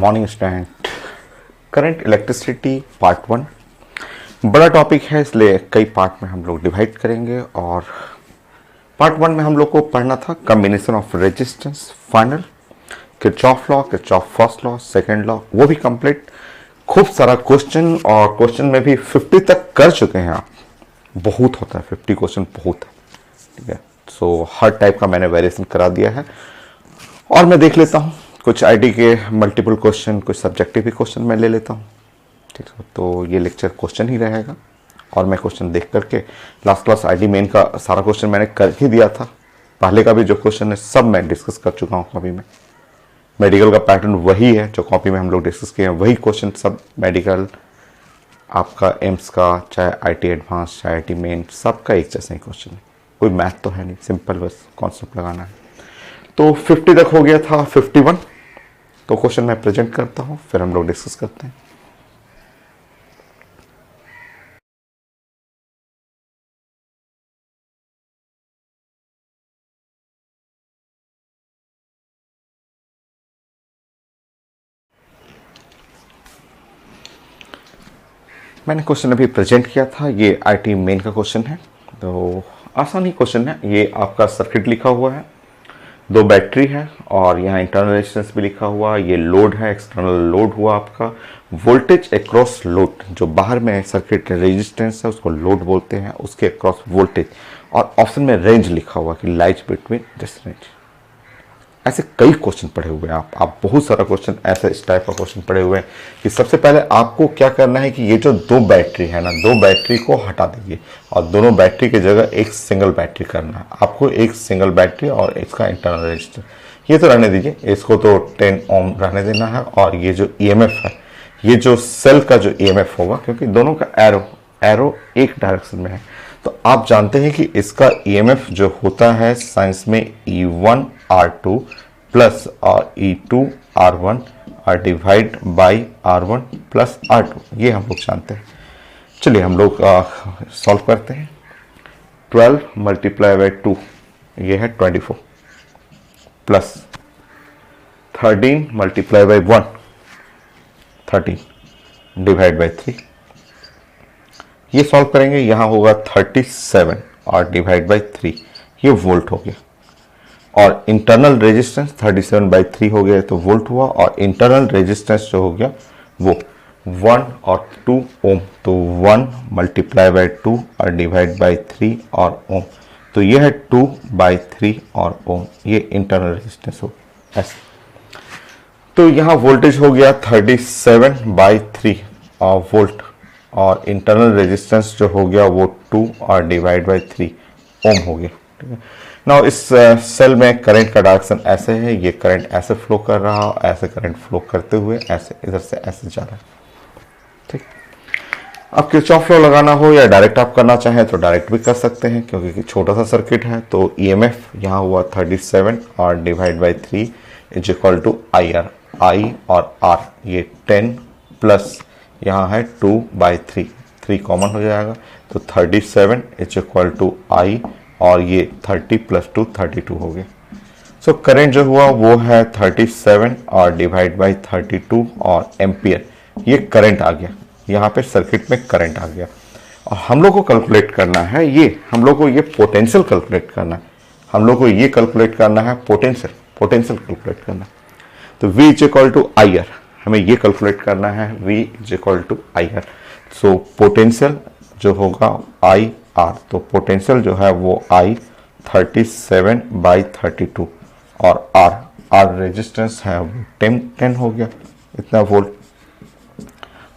Morning student. Current electricity part 1 बड़ा topic है, इसलिए कई पार्ट में हम लोग डिवाइड करेंगे। और पार्ट 1 में हम लोग को पढ़ना था combination of resistance, final, Kirchhoff law, Kirchhoff first law, second law, वो भी कंप्लीट। खूब सारा क्वेश्चन, और क्वेश्चन में भी 50 तक कर चुके हैं आप। बहुत होता है 50 क्वेश्चन, बहुत है, ठीक है। सो हर टाइप का मैंने वेरिएशन करा दिया है। और मैं देख लेता हूँ कुछ आईडी के मल्टीपल क्वेश्चन, कुछ सब्जेक्टिव भी क्वेश्चन मैं ले लेता हूँ, ठीक है। तो ये लेक्चर क्वेश्चन ही रहेगा, और मैं क्वेश्चन देख करके लास्ट क्लास आईडी मेन का सारा क्वेश्चन मैंने कर ही दिया था। पहले का भी जो क्वेश्चन है सब मैं डिस्कस कर चुका हूँ कॉपी में। मेडिकल का पैटर्न वही है जो कॉपी में हम लोग डिस्कस किए हैं, वही क्वेश्चन सब मेडिकल, आपका एम्स का, चाहे आईटी एडवांस, चाहे आईटी मेन, सबका एक जैसा ही क्वेश्चन है। कोई मैथ तो है नहीं, सिंपल बस कॉन्सेप्ट लगाना है। तो 50 तक हो गया था, 51 तो क्वेश्चन मैं प्रेजेंट करता हूं, फिर हम लोग डिस्कस करते हैं। मैंने क्वेश्चन अभी प्रेजेंट किया था, ये आईटी मेन का क्वेश्चन है। तो आसान ही क्वेश्चन है। ये आपका सर्किट लिखा हुआ है, 2 बैटरी है, और यहाँ इंटरनल रेजिस्टेंस भी लिखा हुआ। ये लोड है, एक्सटर्नल लोड हुआ आपका। वोल्टेज अक्रॉस लोड, जो बाहर में सर्किट रेजिस्टेंस है उसको लोड बोलते हैं, उसके अक्रॉस वोल्टेज। और ऑप्शन में रेंज लिखा हुआ कि लाइज बिटवीन दिस रेंज। ऐसे कई क्वेश्चन पढ़े हुए हैं आप बहुत सारा क्वेश्चन ऐसे इस टाइप का क्वेश्चन पढ़े हुए हैं कि सबसे पहले आपको क्या करना है कि ये जो 2 बैटरी है ना, 2 बैटरी को हटा दीजिए और दोनों बैटरी की जगह एक सिंगल बैटरी करना है आपको। एक सिंगल बैटरी और इसका इंटरनल रेजिस्टेंस ये तो रहने दीजिए, इसको तो 10 ओम रहने देना है। और ये जो ईएमएफ है, ये जो सेल का जो ईएमएफ होगा, क्योंकि दोनों का एरो एक डायरेक्शन में है, तो आप जानते हैं कि इसका ईएमएफ जो होता है साइंस में E1 R2 प्लस और E2 R1 और divide by R1 plus R2, ये हम लोग जानते हैं। चलिए हम लोग सॉल्व करते हैं। 12 मल्टीप्लाई बाई 2 ये है 24, plus 13 multiply by 1 13 divide by 3, ये सॉल्व करेंगे। यहां होगा 37 और डिवाइड बाई 3, ये वोल्ट हो गया। और इंटरनल रेजिस्टेंस 37/3 हो गया तो वोल्ट हुआ, और इंटरनल रेजिस्टेंस जो हो गया वो 1 और 2 ओम, तो 1 मल्टीप्लाई बाई 2 और डिवाइड बाई 3 और ओम, तो ये है 2/3 और ओम, ये इंटरनल रेजिस्टेंस हो गया ऐसे। तो यहाँ वोल्टेज हो गया 37/3 और वोल्ट, और इंटरनल रेजिस्टेंस जो हो गया वो 2 और डिवाइड बाई 3 ओम हो गया, ठीक है। नाउ इस सेल में करंट का डायरेक्शन ऐसे है, ये करंट ऐसे फ्लो कर रहा, ऐसे करंट फ्लो करते हुए ऐसे इधर से ऐसे जा रहा है, ठीक। अब किरचॉफ लॉ लगाना हो या डायरेक्ट आप करना चाहें तो डायरेक्ट भी कर सकते हैं, क्योंकि छोटा सा सर्किट है। तो ईएमएफ यहाँ हुआ 37 और divide by 3 is equal to IR, I और R, ये 10 प्लस यहाँ है 2/3, 3 कॉमन हो जाएगा, तो 37 इज इक्वल टू I, और ये 30 प्लस 2 32 हो गया। सो करंट जो हुआ वो है 37 और डिवाइड बाई 32 और एम्पियर, ये करंट आ गया। यहाँ पे सर्किट में करंट आ गया, और हम लोग को कैलकुलेट करना है, ये हम लोग को ये पोटेंशियल कैलकुलेट करना है। हम लोग को ये कैलकुलेट करना है पोटेंशियल कैलकुलेट करना है। तो V is equal to IR, हमें ये कैलकुलेट करना है, V is equal to IR। So potential जो होगा IR, तो पोटेंशियल जो है वो I 37/32 और R रेजिस्टेंस है वो 10 हो गया, इतना वोल्ट।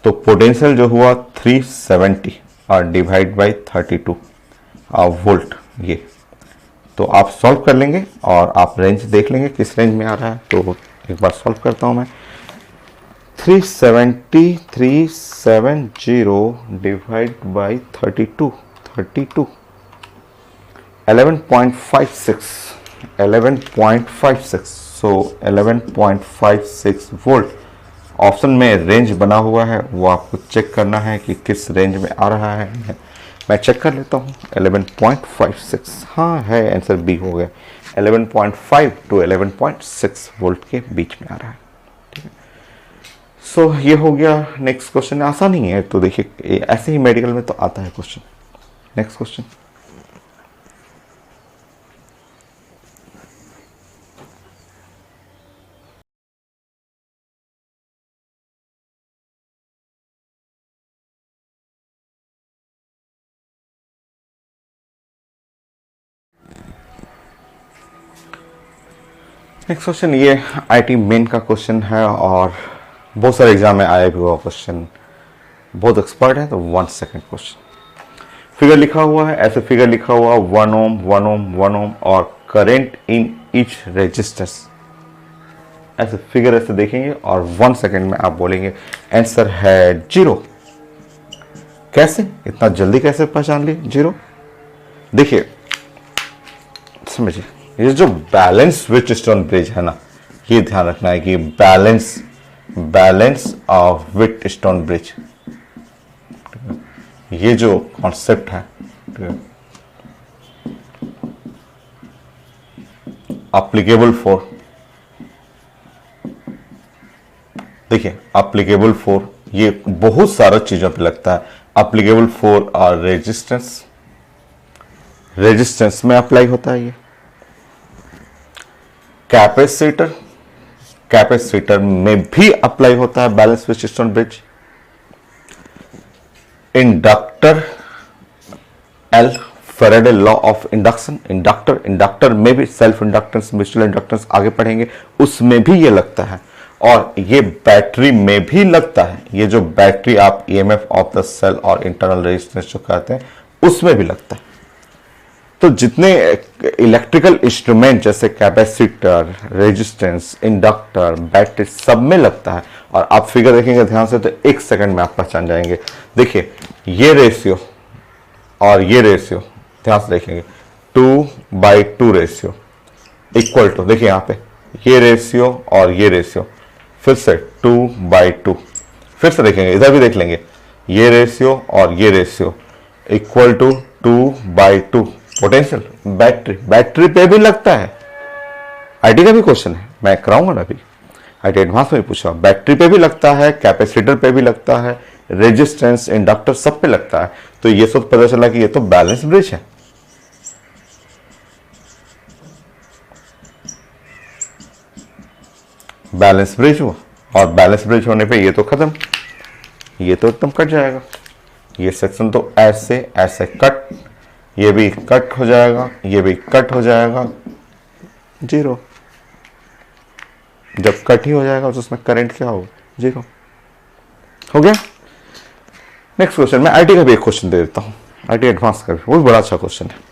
तो पोटेंशियल जो हुआ 370 और डिवाइड बाई 32 वोल्ट, ये तो आप सॉल्व कर लेंगे और आप रेंज देख लेंगे किस रेंज में आ रहा है। तो एक बार सॉल्व करता हूं मैं। 370 divide by 32 11.56 so 11.56 volt. Option में रेंज बना हुआ है, वो आपको चेक करना है कि किस रेंज में आ रहा है। मैं चेक कर लेता हूँ। 11.56, हाँ है, आंसर बी हो गया। 11.5 to 11.6 वोल्ट के बीच में आ रहा है, ठीक है। सो ये हो गया। नेक्स्ट क्वेश्चन आसान ही है, तो देखिए ऐसे ही मेडिकल में तो आता है question. Next question, next question ये आईटी मेन का क्वेश्चन है और बहुत सारे एग्जाम में आया भी हुआ क्वेश्चन, बहुत एक्सपर्ट है। तो 1 सेकेंड क्वेश्चन, फिगर लिखा हुआ है, ऐसे फिगर लिखा हुआ 1 ओम 1 ओम 1 ओम और करंट इन ईच रेजिस्टेंस, ऐसे फिगर ऐसे देखेंगे और 1 सेकेंड में आप बोलेंगे आंसर है 0। कैसे, इतना जल्दी कैसे पहचान लिए 0? देखिए समझिए, ये जो बैलेंस व्हीटस्टोन ब्रिज है ना, ये ध्यान रखना है कि बैलेंस ऑफ व्हीटस्टोन ब्रिज, ये जो कॉन्सेप्ट है एप्लीकेबल फॉर, देखिए एप्लीकेबल फॉर ये बहुत सारा चीजों पे लगता है। एप्लीकेबल फॉर और रेजिस्टेंस में अप्लाई होता है ये। कैपेसिटर में भी अप्लाई होता है balance Wheatstone bridge. Inductor, L Faraday law of induction, inductor में भी सेल्फ इंडक्टेंस, म्यूचुअल इंडक्टेंस आगे पढ़ेंगे, उसमें भी ये लगता है। और ये बैटरी में भी लगता है, ये जो बैटरी आप ईएमएफ ऑफ द सेल और इंटरनल रेजिस्टेंस जो कहते हैं उसमें भी लगता है। तो जितने इलेक्ट्रिकल इंस्ट्रूमेंट जैसे कैपेसिटर, रेजिस्टेंस, इंडक्टर, बैटरी, सब में लगता है। और आप फिगर देखेंगे ध्यान से तो 1 सेकंड में आप पहचान जाएंगे। देखिए ये रेशियो और ये रेशियो ध्यान से देखेंगे, 2/2 रेशियो इक्वल टू, देखिए यहां पे ये रेशियो और ये रेशियो, फिर से 2/2, फिर से देखेंगे इधर भी देख लेंगे, ये रेशियो और ये ratio equal to 2/2। Potential battery पे भी लगता है, आईटी का भी क्वेश्चन है, मैं कराऊंगा ना अभी, आईटी एडवांस में भी पूछा, बैटरी पे भी लगता है, कैपेसिटर पे भी लगता है, रेजिस्टेंस, इंडक्टर, सब पे लगता है। तो ये सब पता चला कि ये तो बैलेंस ब्रिज है। बैलेंस ब्रिज हुआ, और बैलेंस ब्रिज होने पे ये तो खत्म, ये तो एकदम कट जाएगा, ये सेक्शन तो ऐसे ऐसे कट, ये भी कट हो जाएगा, ये भी कट हो जाएगा, 0। जब कट ही हो जाएगा तो उसमें करंट क्या होगा, 0 हो गया। नेक्स्ट क्वेश्चन, मैं आईटी का भी एक क्वेश्चन दे देता हूं, आईटी एडवांस का भी, वो भी बड़ा अच्छा क्वेश्चन है।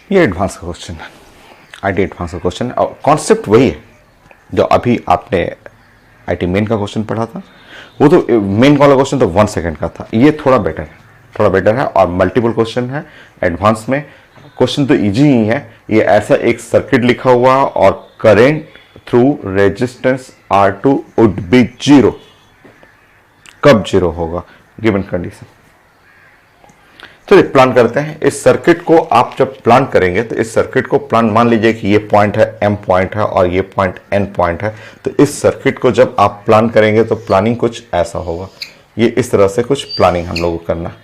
ये एडवांस का क्वेश्चन है, आईटी एडवांस का क्वेश्चन है, और कॉन्सेप्ट वही है जो अभी आपने आईटी मेन का क्वेश्चन पढ़ा था। वो तो मेन वाला क्वेश्चन तो 1 सेकेंड का था, ये थोड़ा बेटर है और मल्टीपल क्वेश्चन है। एडवांस में क्वेश्चन तो इजी ही है। ये ऐसा एक सर्किट लिखा हुआ और current through resistance R2 would be 0। कब 0 होगा, गिवन कंडीशन। तो प्लान करते हैं इस सर्किट को। आप जब प्लान करेंगे तो इस सर्किट को प्लान, मान लीजिए कि ये पॉइंट है, M पॉइंट है और ये पॉइंट N पॉइंट है। तो इस सर्किट को जब आप प्लान करेंगे तो प्लानिंग कुछ ऐसा होगा, ये इस तरह से कुछ प्लानिंग हम लोगों को करना है।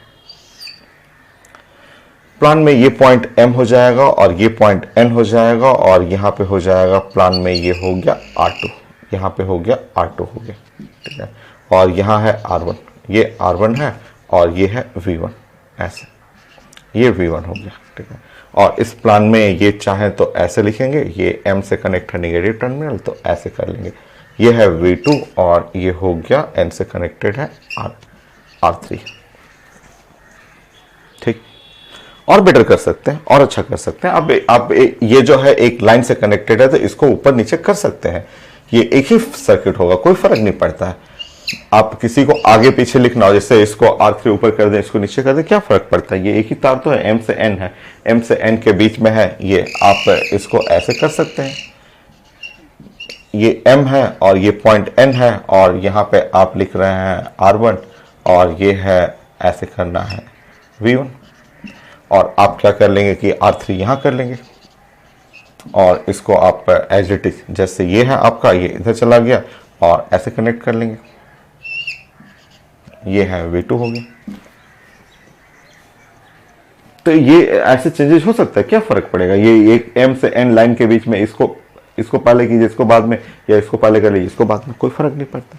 प्लान में ये पॉइंट M हो जाएगा और ये पॉइंट N हो जाएगा और यहाँ पे हो जाएगा, प्लान में ये हो गया R2, यहाँ पे हो गया R2 हो गया, ठीक है। और यहाँ है R1, ये R1 है और ये है V1, ऐसे ये V1 हो गया, ठीक है। और इस प्लान में ये चाहे तो ऐसे लिखेंगे, ये M से कनेक्ट है नेगेटिव टर्मिनल, तो ऐसे कर लेंगे। ये है V2 और ये हो गया N से कनेक्टेड है R3, ठीक। और बेटर कर सकते हैं और अच्छा कर सकते हैं। अब ये जो है एक लाइन से कनेक्टेड है तो इसको ऊपर नीचे कर सकते हैं, ये एक ही सर्किट होगा, कोई फर्क नहीं पड़ता है। आप किसी को आगे पीछे लिखना हो, जैसे इसको R3 ऊपर कर दें, इसको नीचे कर दें, क्या फर्क पड़ता है, ये एक ही तार तो है, M से N है, M से N के बीच में है, ये आप इसको ऐसे कर सकते हैं, ये m है और ये पॉइंट n है, और यहाँ पे आप लिख रहे हैं R1, और ये है, ऐसे करना है V1, और आप क्या कर लेंगे कि R3 यहाँ कर लेंगे, और इसको आप एज इट इज, जैसे ये है आपका, ये इधर चला गया, और ऐसे कनेक्ट कर लेंगे, ये है V2 हो गया। तो ये ऐसे चेंजेस हो सकता है, क्या फर्क पड़ेगा, ये एक m से n लाइन के बीच में, इसको पहले कीजिए, इसको बाद में, या इसको पहले कर लीजिए, इसको बाद में, कोई फर्क नहीं पड़ता।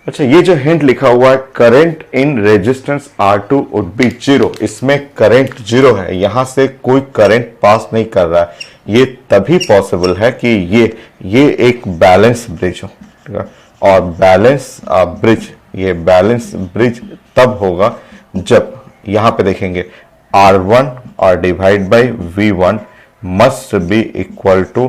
अच्छा, ये जो हिंट लिखा हुआ है current in resistance R2 would be 0, इसमें करंट 0 है, यहां से कोई करंट पास नहीं कर रहा है। ये तभी पॉसिबल है कि ये एक बैलेंस ब्रिज हो, ठीक है? और बैलेंस ब्रिज, ये बैलेंस ब्रिज तब होगा जब यहां पे देखेंगे R1 और divide by V1 must be equal to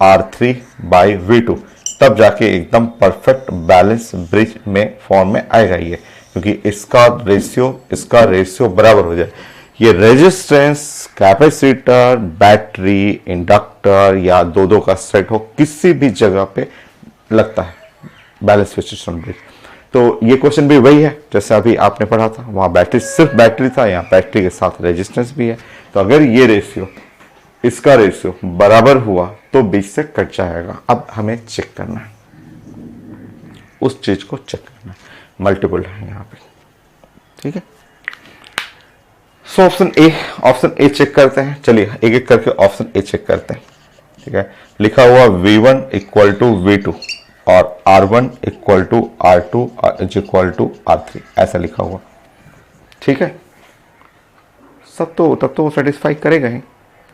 R3 by V2, तब जाके एकदम परफेक्ट बैलेंस ब्रिज में फॉर्म में आएगा ये, क्योंकि इसका रेशियो बराबर हो जाए। ये रेजिस्टेंस, कैपेसिटर, बैटरी, इंडक्टर या दो का सेट हो, किसी भी जगह पे लगता है बैलेंस सिस्टम ब्रिज। तो ये क्वेश्चन भी वही है जैसे अभी आपने पढ़ा था, वहां बैटरी, सिर्फ बैटरी था, यहाँ बैटरी के साथ रेजिस्टेंस भी है। तो अगर ये रेशियो, इसका रेशियो बराबर हुआ तो बीच से कट जाएगा। अब हमें चेक करना है, उस चीज को चेक करना है, मल्टीपल है यहाँ पे, ठीक है। सो ऑप्शन ए चेक करते हैं, चलिए एक एक करके ऑप्शन ए चेक करते हैं, ठीक है। लिखा हुआ V1 इक्वल टू V2 और R1 equal to R2 is equal to R3, ऐसा लिखा हुआ, ठीक है। तब तो वो सेटिस्फाई करेगा ही।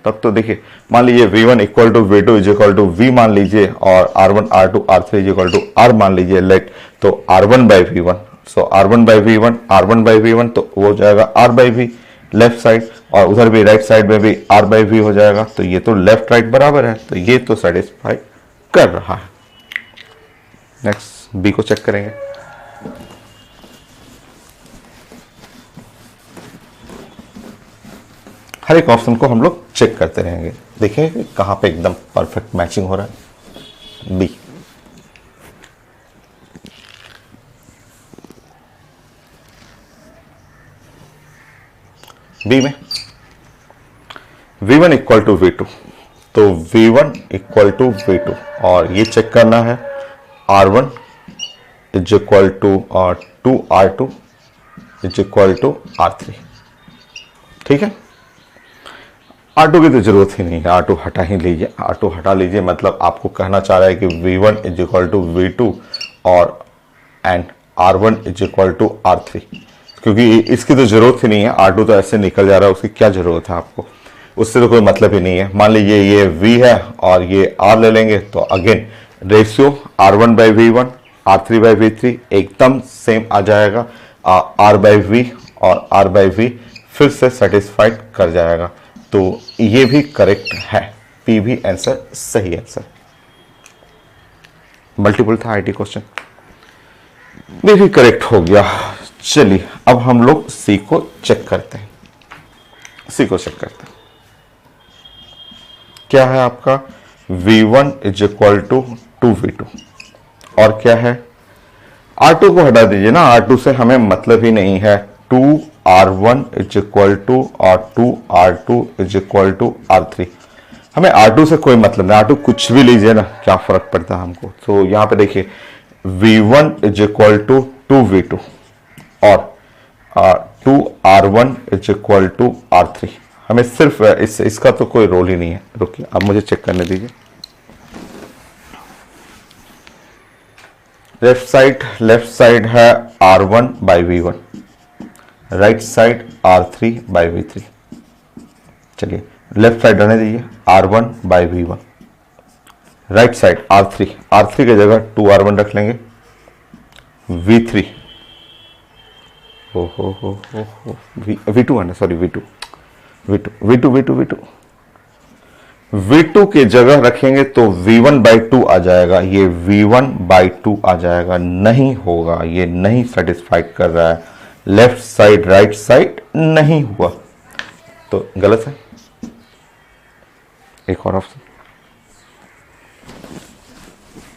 तब तो देखिए, मान लीजिए V1 equal to V2 is equal to V मान लीजिए, और R1 R2 R3 is equal to R मान लीजिए, लेट, तो R1 by V1, so R1 by V1 तो वो हो जाएगा R by V left side, और उधर भी राइट साइड में भी R बाई V हो जाएगा। तो ये तो लेफ्ट राइट बराबर है, तो ये तो सेटिस्फाई कर रहा है। नेक्स्ट बी को चेक करेंगे। हर एक ऑप्शन को हम लोग चेक करते रहेंगे, देखेंगे कहां पे एकदम परफेक्ट मैचिंग हो रहा है। बी में V1 इक्वल टू V2, तो V1 इक्वल टू V2, और ये चेक करना है R1 is equal to 2R2 is equal to R3, ठीक है। R2 की तो जरूरत ही नहीं है, R2 हटा ही लीजिए, R2 हटा लीजिए, मतलब आपको कहना चाह रहा है कि V1 is equal to V2 और and R1 is equal to R3, क्योंकि इसकी तो जरूरत ही नहीं है, R2 तो ऐसे निकल जा रहा है, उसकी क्या जरूरत है आपको, उससे तो कोई मतलब ही नहीं है। मान लीजिए ये V है और ये R ले लेंगे, तो again ratio R1 by V1, R3 by V3 एकदम सेम आ जाएगा, R बाई V और R बाई V फिर से सेटिस्फाइड कर जाएगा। तो ये भी करेक्ट है, पी भी आंसर सही आंसर। मल्टीपल था आईटी क्वेश्चन, ये भी करेक्ट हो गया। चलिए अब हम लोग सी को चेक करते हैं, सी को चेक करते हैं। क्या है आपका V1 is equal to 2V2, और क्या है R2 को हटा दीजिए ना, R2 से हमें मतलब ही नहीं है। 2R1 इज इक्वल टू और 2R2 is equal to R3, हमें R2 से कोई मतलब नहीं, R2 कुछ भी लीजिए ना, क्या फर्क पड़ता है हमको। तो यहां पे देखिए V1 is equal to 2V2 और 2R1 is equal to R3, हमें सिर्फ इसका तो कोई रोल ही नहीं है। रुकिए अब मुझे चेक करने दीजिए। लेफ्ट साइड है R1 by V1, right side R3 by V3। चलिए लेफ्ट साइड रहने दीजिए, R1 by V1, right side R3 की जगह 2R1 रख लेंगे, V3 V2 है ना, सॉरी V2 की जगह रखेंगे तो V1 बाई 2 आ जाएगा, ये V1 बाई 2 आ जाएगा, नहीं होगा, ये नहीं सेटिस्फाइड कर रहा है। लेफ्ट साइड राइट साइड नहीं हुआ, तो गलत है। एक और ऑप्शन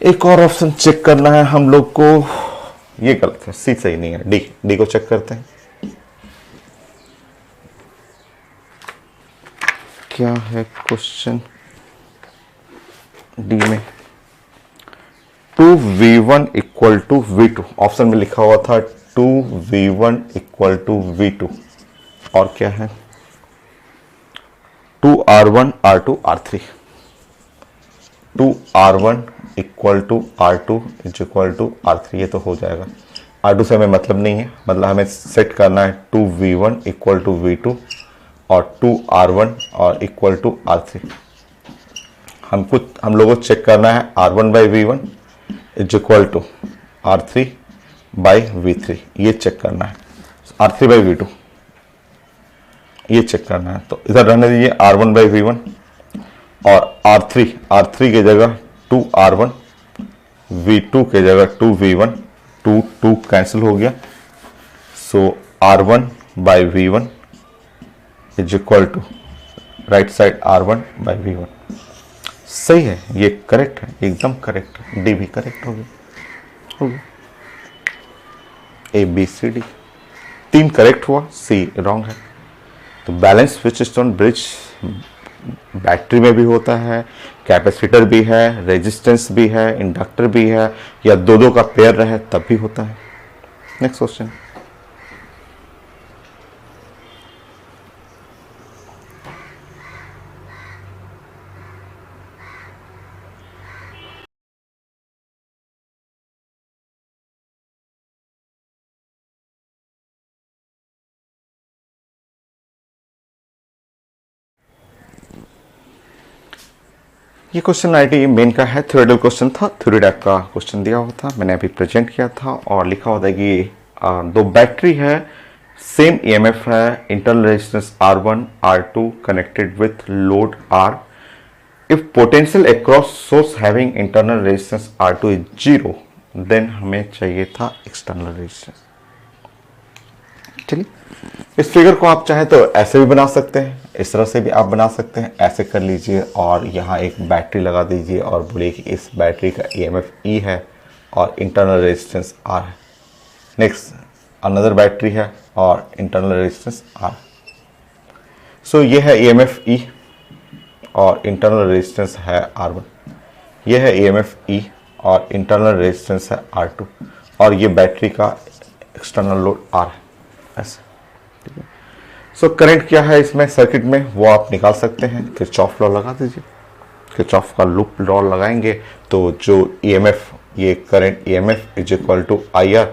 एक और ऑप्शन चेक करना है हम लोग को, ये गलत है, सी सही नहीं है, डी, डी को चेक करते हैं। क्या है क्वेश्चन डी में? 2v1 equal to v2, option में लिखा हुआ था 2v1 इक्वल टू v2, और क्या है 2r1 r2 r3, 2r1 equal to r2 is equal to r3, ये तो हो जाएगा। r2 से हमें मतलब नहीं है, मतलब हमें सेट करना है 2v1 इक्वल टू v2 और 2r1 और इक्वल टू r3। हम लोगों को चेक करना है r1 by v1 is equal to r3 by v3, ये चेक करना है, r3 बाई v2 ये चेक करना है। तो इधर रहने दीजिए r1 बाई v1 और r3 की जगह 2r1, v2 के जगह 2v1, 2 कैंसिल हो गया, so r1 by v1 is equal to right side r1 by v1। सही है, ये करेक्ट है, एकदम करेक्ट है, डी भी करेक्ट हो गया। A B C D 3 correct हुआ, सी रॉन्ग है। तो बैलेंस स्विचस्टोन ब्रिज बैटरी में भी होता है, कैपेसिटर भी है, रेजिस्टेंस भी है, इंडक्टर भी है, या दो का पेयर रहे तब भी होता है। नेक्स्ट क्वेश्चन, ये क्वेश्चन आईटी मेन का है, थ्योरेटिकल क्वेश्चन था, थ्योरी टाइप का क्वेश्चन दिया हुआ था, मैंने अभी प्रेजेंट किया था और लिखा होता है कि दो बैटरी है, सेम ईएमएफ है, internal resistance R1 R2 connected with load R, if potential across source having internal resistance R2 is 0, then हमें चाहिए था एक्सटर्नल रेजिस्टेंस। चलिए, इस फिगर को आप चाहे तो ऐसे भी बना सकते हैं, इस तरह से भी आप बना सकते हैं, ऐसे कर लीजिए और यहाँ एक बैटरी लगा दीजिए और बोलिए कि इस बैटरी का ईएमएफ E है और इंटरनल रेजिस्टेंस R है। नेक्स्ट अनदर बैटरी है और इंटरनल रेजिस्टेंस R। सो ये है ईएमएफ E और इंटरनल रेजिस्टेंस है R1, ये है ईएमएफ E और इंटरनल रेजिस्टेंस है R2, और ये बैटरी का एक्सटर्नल लोड R है, ऐसे। ठीक है, सो करंट क्या है इसमें सर्किट में वो आप निकाल सकते हैं, किरचॉफ लॉ लगा दीजिए, किरचॉफ का लूप लॉ लगाएंगे तो जो ईएमएफ, ये current EMF is equal to IR,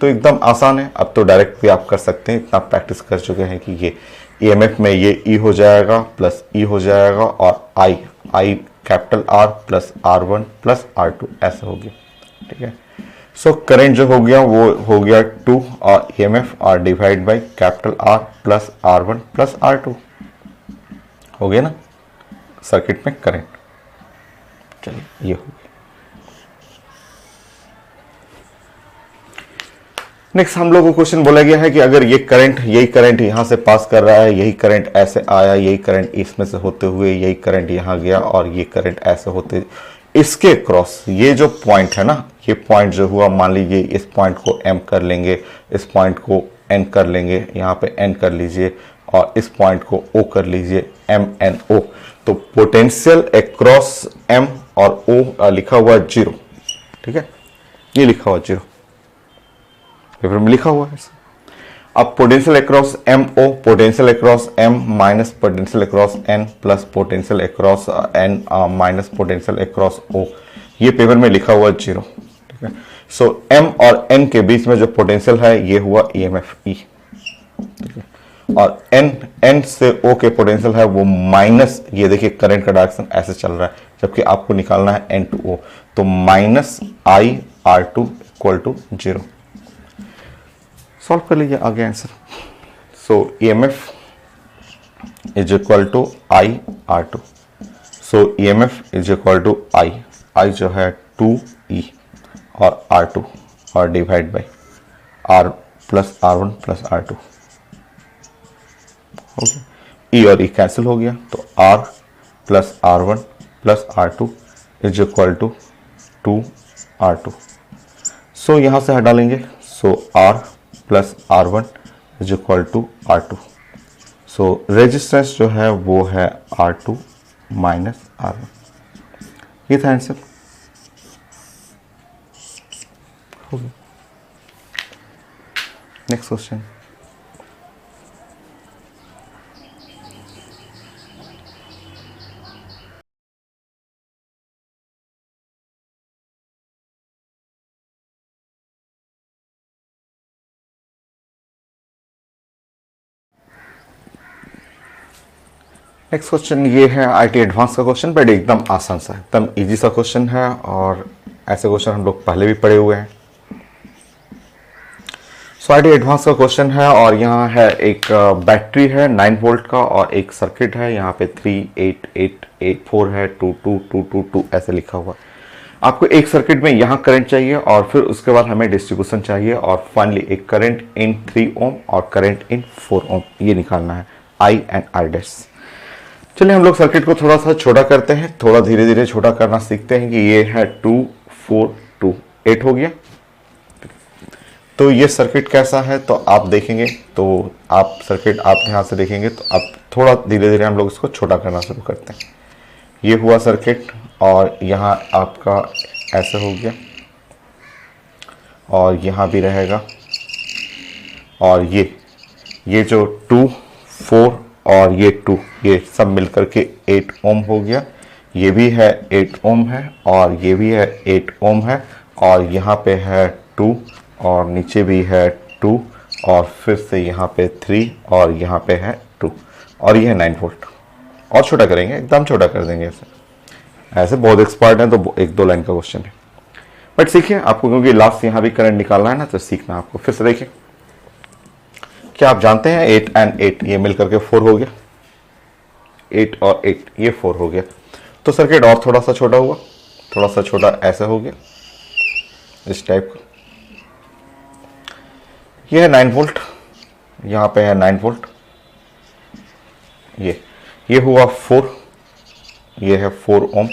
तो एकदम आसान है, अब तो डायरेक्ट भी आप कर सकते हैं, इतना प्रैक्टिस कर चुके हैं कि ये ईएमएफ में ये E हो जाएगा प्लस E हो जाएगा और I capital R plus R1 plus R2 ऐसे हो गया। ठीक है, सो करंट जो हो गया वो हो गया 2 और EMF R divide by capital R plus R1 plus R2 हो गया ना सर्किट में करंट। चलिए, ये हो गया। नेक्स्ट हम लोगों को क्वेश्चन बोला गया है कि अगर ये करंट, यही करंट यहां से पास कर रहा है, यही करंट ऐसे आया, यही करंट इसमें से होते हुए यही करंट यहां गया और ये करंट ऐसे होते, इसके क्रॉस ये जो पॉइंट है ना, ये पॉइंट जो हुआ, मान लीजिए इस पॉइंट को M कर लेंगे, इस पॉइंट को N कर लेंगे, यहाँ पे N कर लीजिए और इस पॉइंट को O कर लीजिए, MNO। तो पोटेंशियल अक्रॉस M और O लिखा हुआ 0। ठीक है, ये लिखा हुआ 0 पेपर में लिखा हुआ है। अब potential across MO, potential across M minus potential across N plus potential across N minus potential across O, ये पेपर में लिखा हुआ 0। ठीक है, सो M और N के बीच में जो पोटेंशियल है ये हुआ EMF E। ठीक है, और N से O के पोटेंशियल है वो माइनस, ये देखिए करंट का डायरेक्शन ऐसे चल रहा है, जबकि आपको निकालना है N to O, तो minus I R2 equal to 0। Solve कर लीजिए आगे answer. So EMF is equal to I R2, so EMF is equal to I जो है 2E और R2 और divide by R plus R1 plus R2 हो गया, E और E कैंसिल हो गया, तो R plus R1 plus R2 is equal to 2 R2। So यहाँ से हटा लेंगे, so R plus R1 is equal to R2। So resistance जो है वो है R2 माइनस R1। ये था आंसर। हो गया। Next question. नेक्स्ट क्वेश्चन ये है आईटी एडवांस का क्वेश्चन, बट एकदम आसान सा, एकदम इजी सा क्वेश्चन है, और ऐसे क्वेश्चन हम लोग पहले भी पढ़े हुए हैं। सो आईटी एडवांस का क्वेश्चन है, और यहाँ है एक बैटरी है 9 वोल्ट का, और एक सर्किट है यहाँ पे 3 8 8 8 4 है, 2 2 2 2 2 ऐसे लिखा हुआ। आपको एक सर्किट में यहाँ करंट चाहिए, और फिर उसके बाद हमें डिस्ट्रीब्यूशन चाहिए, और फाइनली एक करंट इन 3 ओम और करंट इन 4 ओम ये निकालना है, आई एंड आर डैश। चलिए हम लोग सर्किट को थोड़ा सा छोटा करते हैं, थोड़ा धीरे धीरे छोटा करना सीखते हैं कि ये है 2 4 2 8 हो गया। तो ये सर्किट कैसा है तो आप देखेंगे, तो आप सर्किट आप ध्यान से देखेंगे तो आप थोड़ा धीरे धीरे हम लोग इसको छोटा करना शुरू करते हैं। ये हुआ सर्किट, और यहाँ आपका ऐसा हो गया, और यहाँ भी रहेगा, और ये जो 2 4 और ये 2 ये सब मिलकर के 8 ओम हो गया। ये भी है 8 ओम है, और ये भी है 8 ओम है, और यहाँ पे है 2, और नीचे भी है 2, और फिर से यहाँ पे 3, और यहाँ पे है 2, और ये है 9 वोल्ट। और छोटा करेंगे, एकदम छोटा कर देंगे ऐसे बहुत एक्सपर्ट है तो एक दो लाइन का क्वेश्चन है, बट सीखिए आपको, क्योंकि लास्ट यहाँ भी करंट निकालना है ना, तो सीखना आपको। फिर से देखिए, क्या आप जानते हैं 8 एंड 8 ये मिलकर के 4 हो गया, 8 और 8 ये 4 हो गया। तो सर्किट और थोड़ा सा छोटा हुआ, थोड़ा सा छोटा ऐसा हो गया, इस टाइप का। ये है 9 वोल्ट, यहाँ पे है 9 वोल्ट, ये हुआ 4, ये है 4 ओम,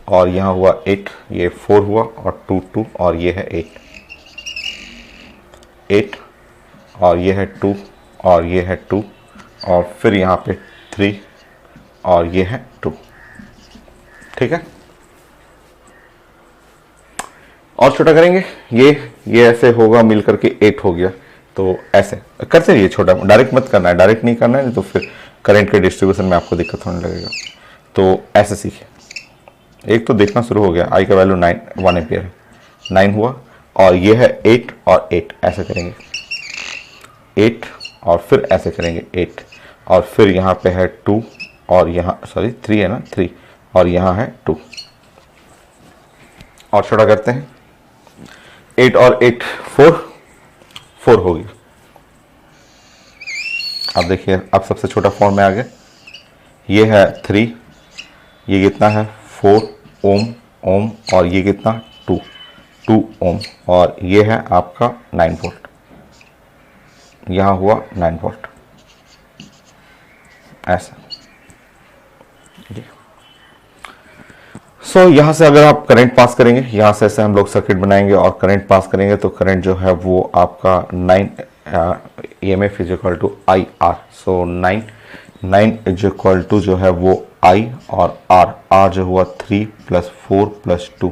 और यहाँ हुआ 8, ये 4 हुआ, और 2 2, और ये है 8 8, और ये है 2, और ये है 2, और फिर यहाँ पे 3, और ये है 2। ठीक है, और छोटा करेंगे, ये ऐसे होगा मिलकर के 8 हो गया। तो ऐसे करते रहिए, छोटा डायरेक्ट मत करना है, डायरेक्ट नहीं करना है, नहीं तो फिर करंट के डिस्ट्रीब्यूशन में आपको दिक्कत होने लगेगा। तो ऐसे सीखिए, एक तो देखना शुरू हो गया, आई का वैल्यू 1 एम्पियर है, 9 हुआ, और ये है 8 और 8 ऐसे करेंगे, 8 और फिर ऐसे करेंगे 8, और फिर यहाँ पे है 2, और यहाँ 3 है ना, 3, और यहाँ है 2, और छोटा करते हैं, 8 और 8 4 हो गया। अब देखिए, अब सबसे छोटा फॉर्म में आ गया, ये है 3, ये कितना है 4 ओम, और ये कितना 2 ओम, और ये है आपका 9 वोल्ट, यहाँ हुआ 9 वोल्ट ऐसा। सो यहाँ से अगर आप करंट पास करेंगे, यहाँ से ऐसे हम लोग सर्किट बनाएंगे और करंट पास करेंगे, तो करंट जो है वो आपका 9 EMF is equal to I R. So 9 is equal to जो है वो आई, और आर जो हुआ 3 + 4 + 2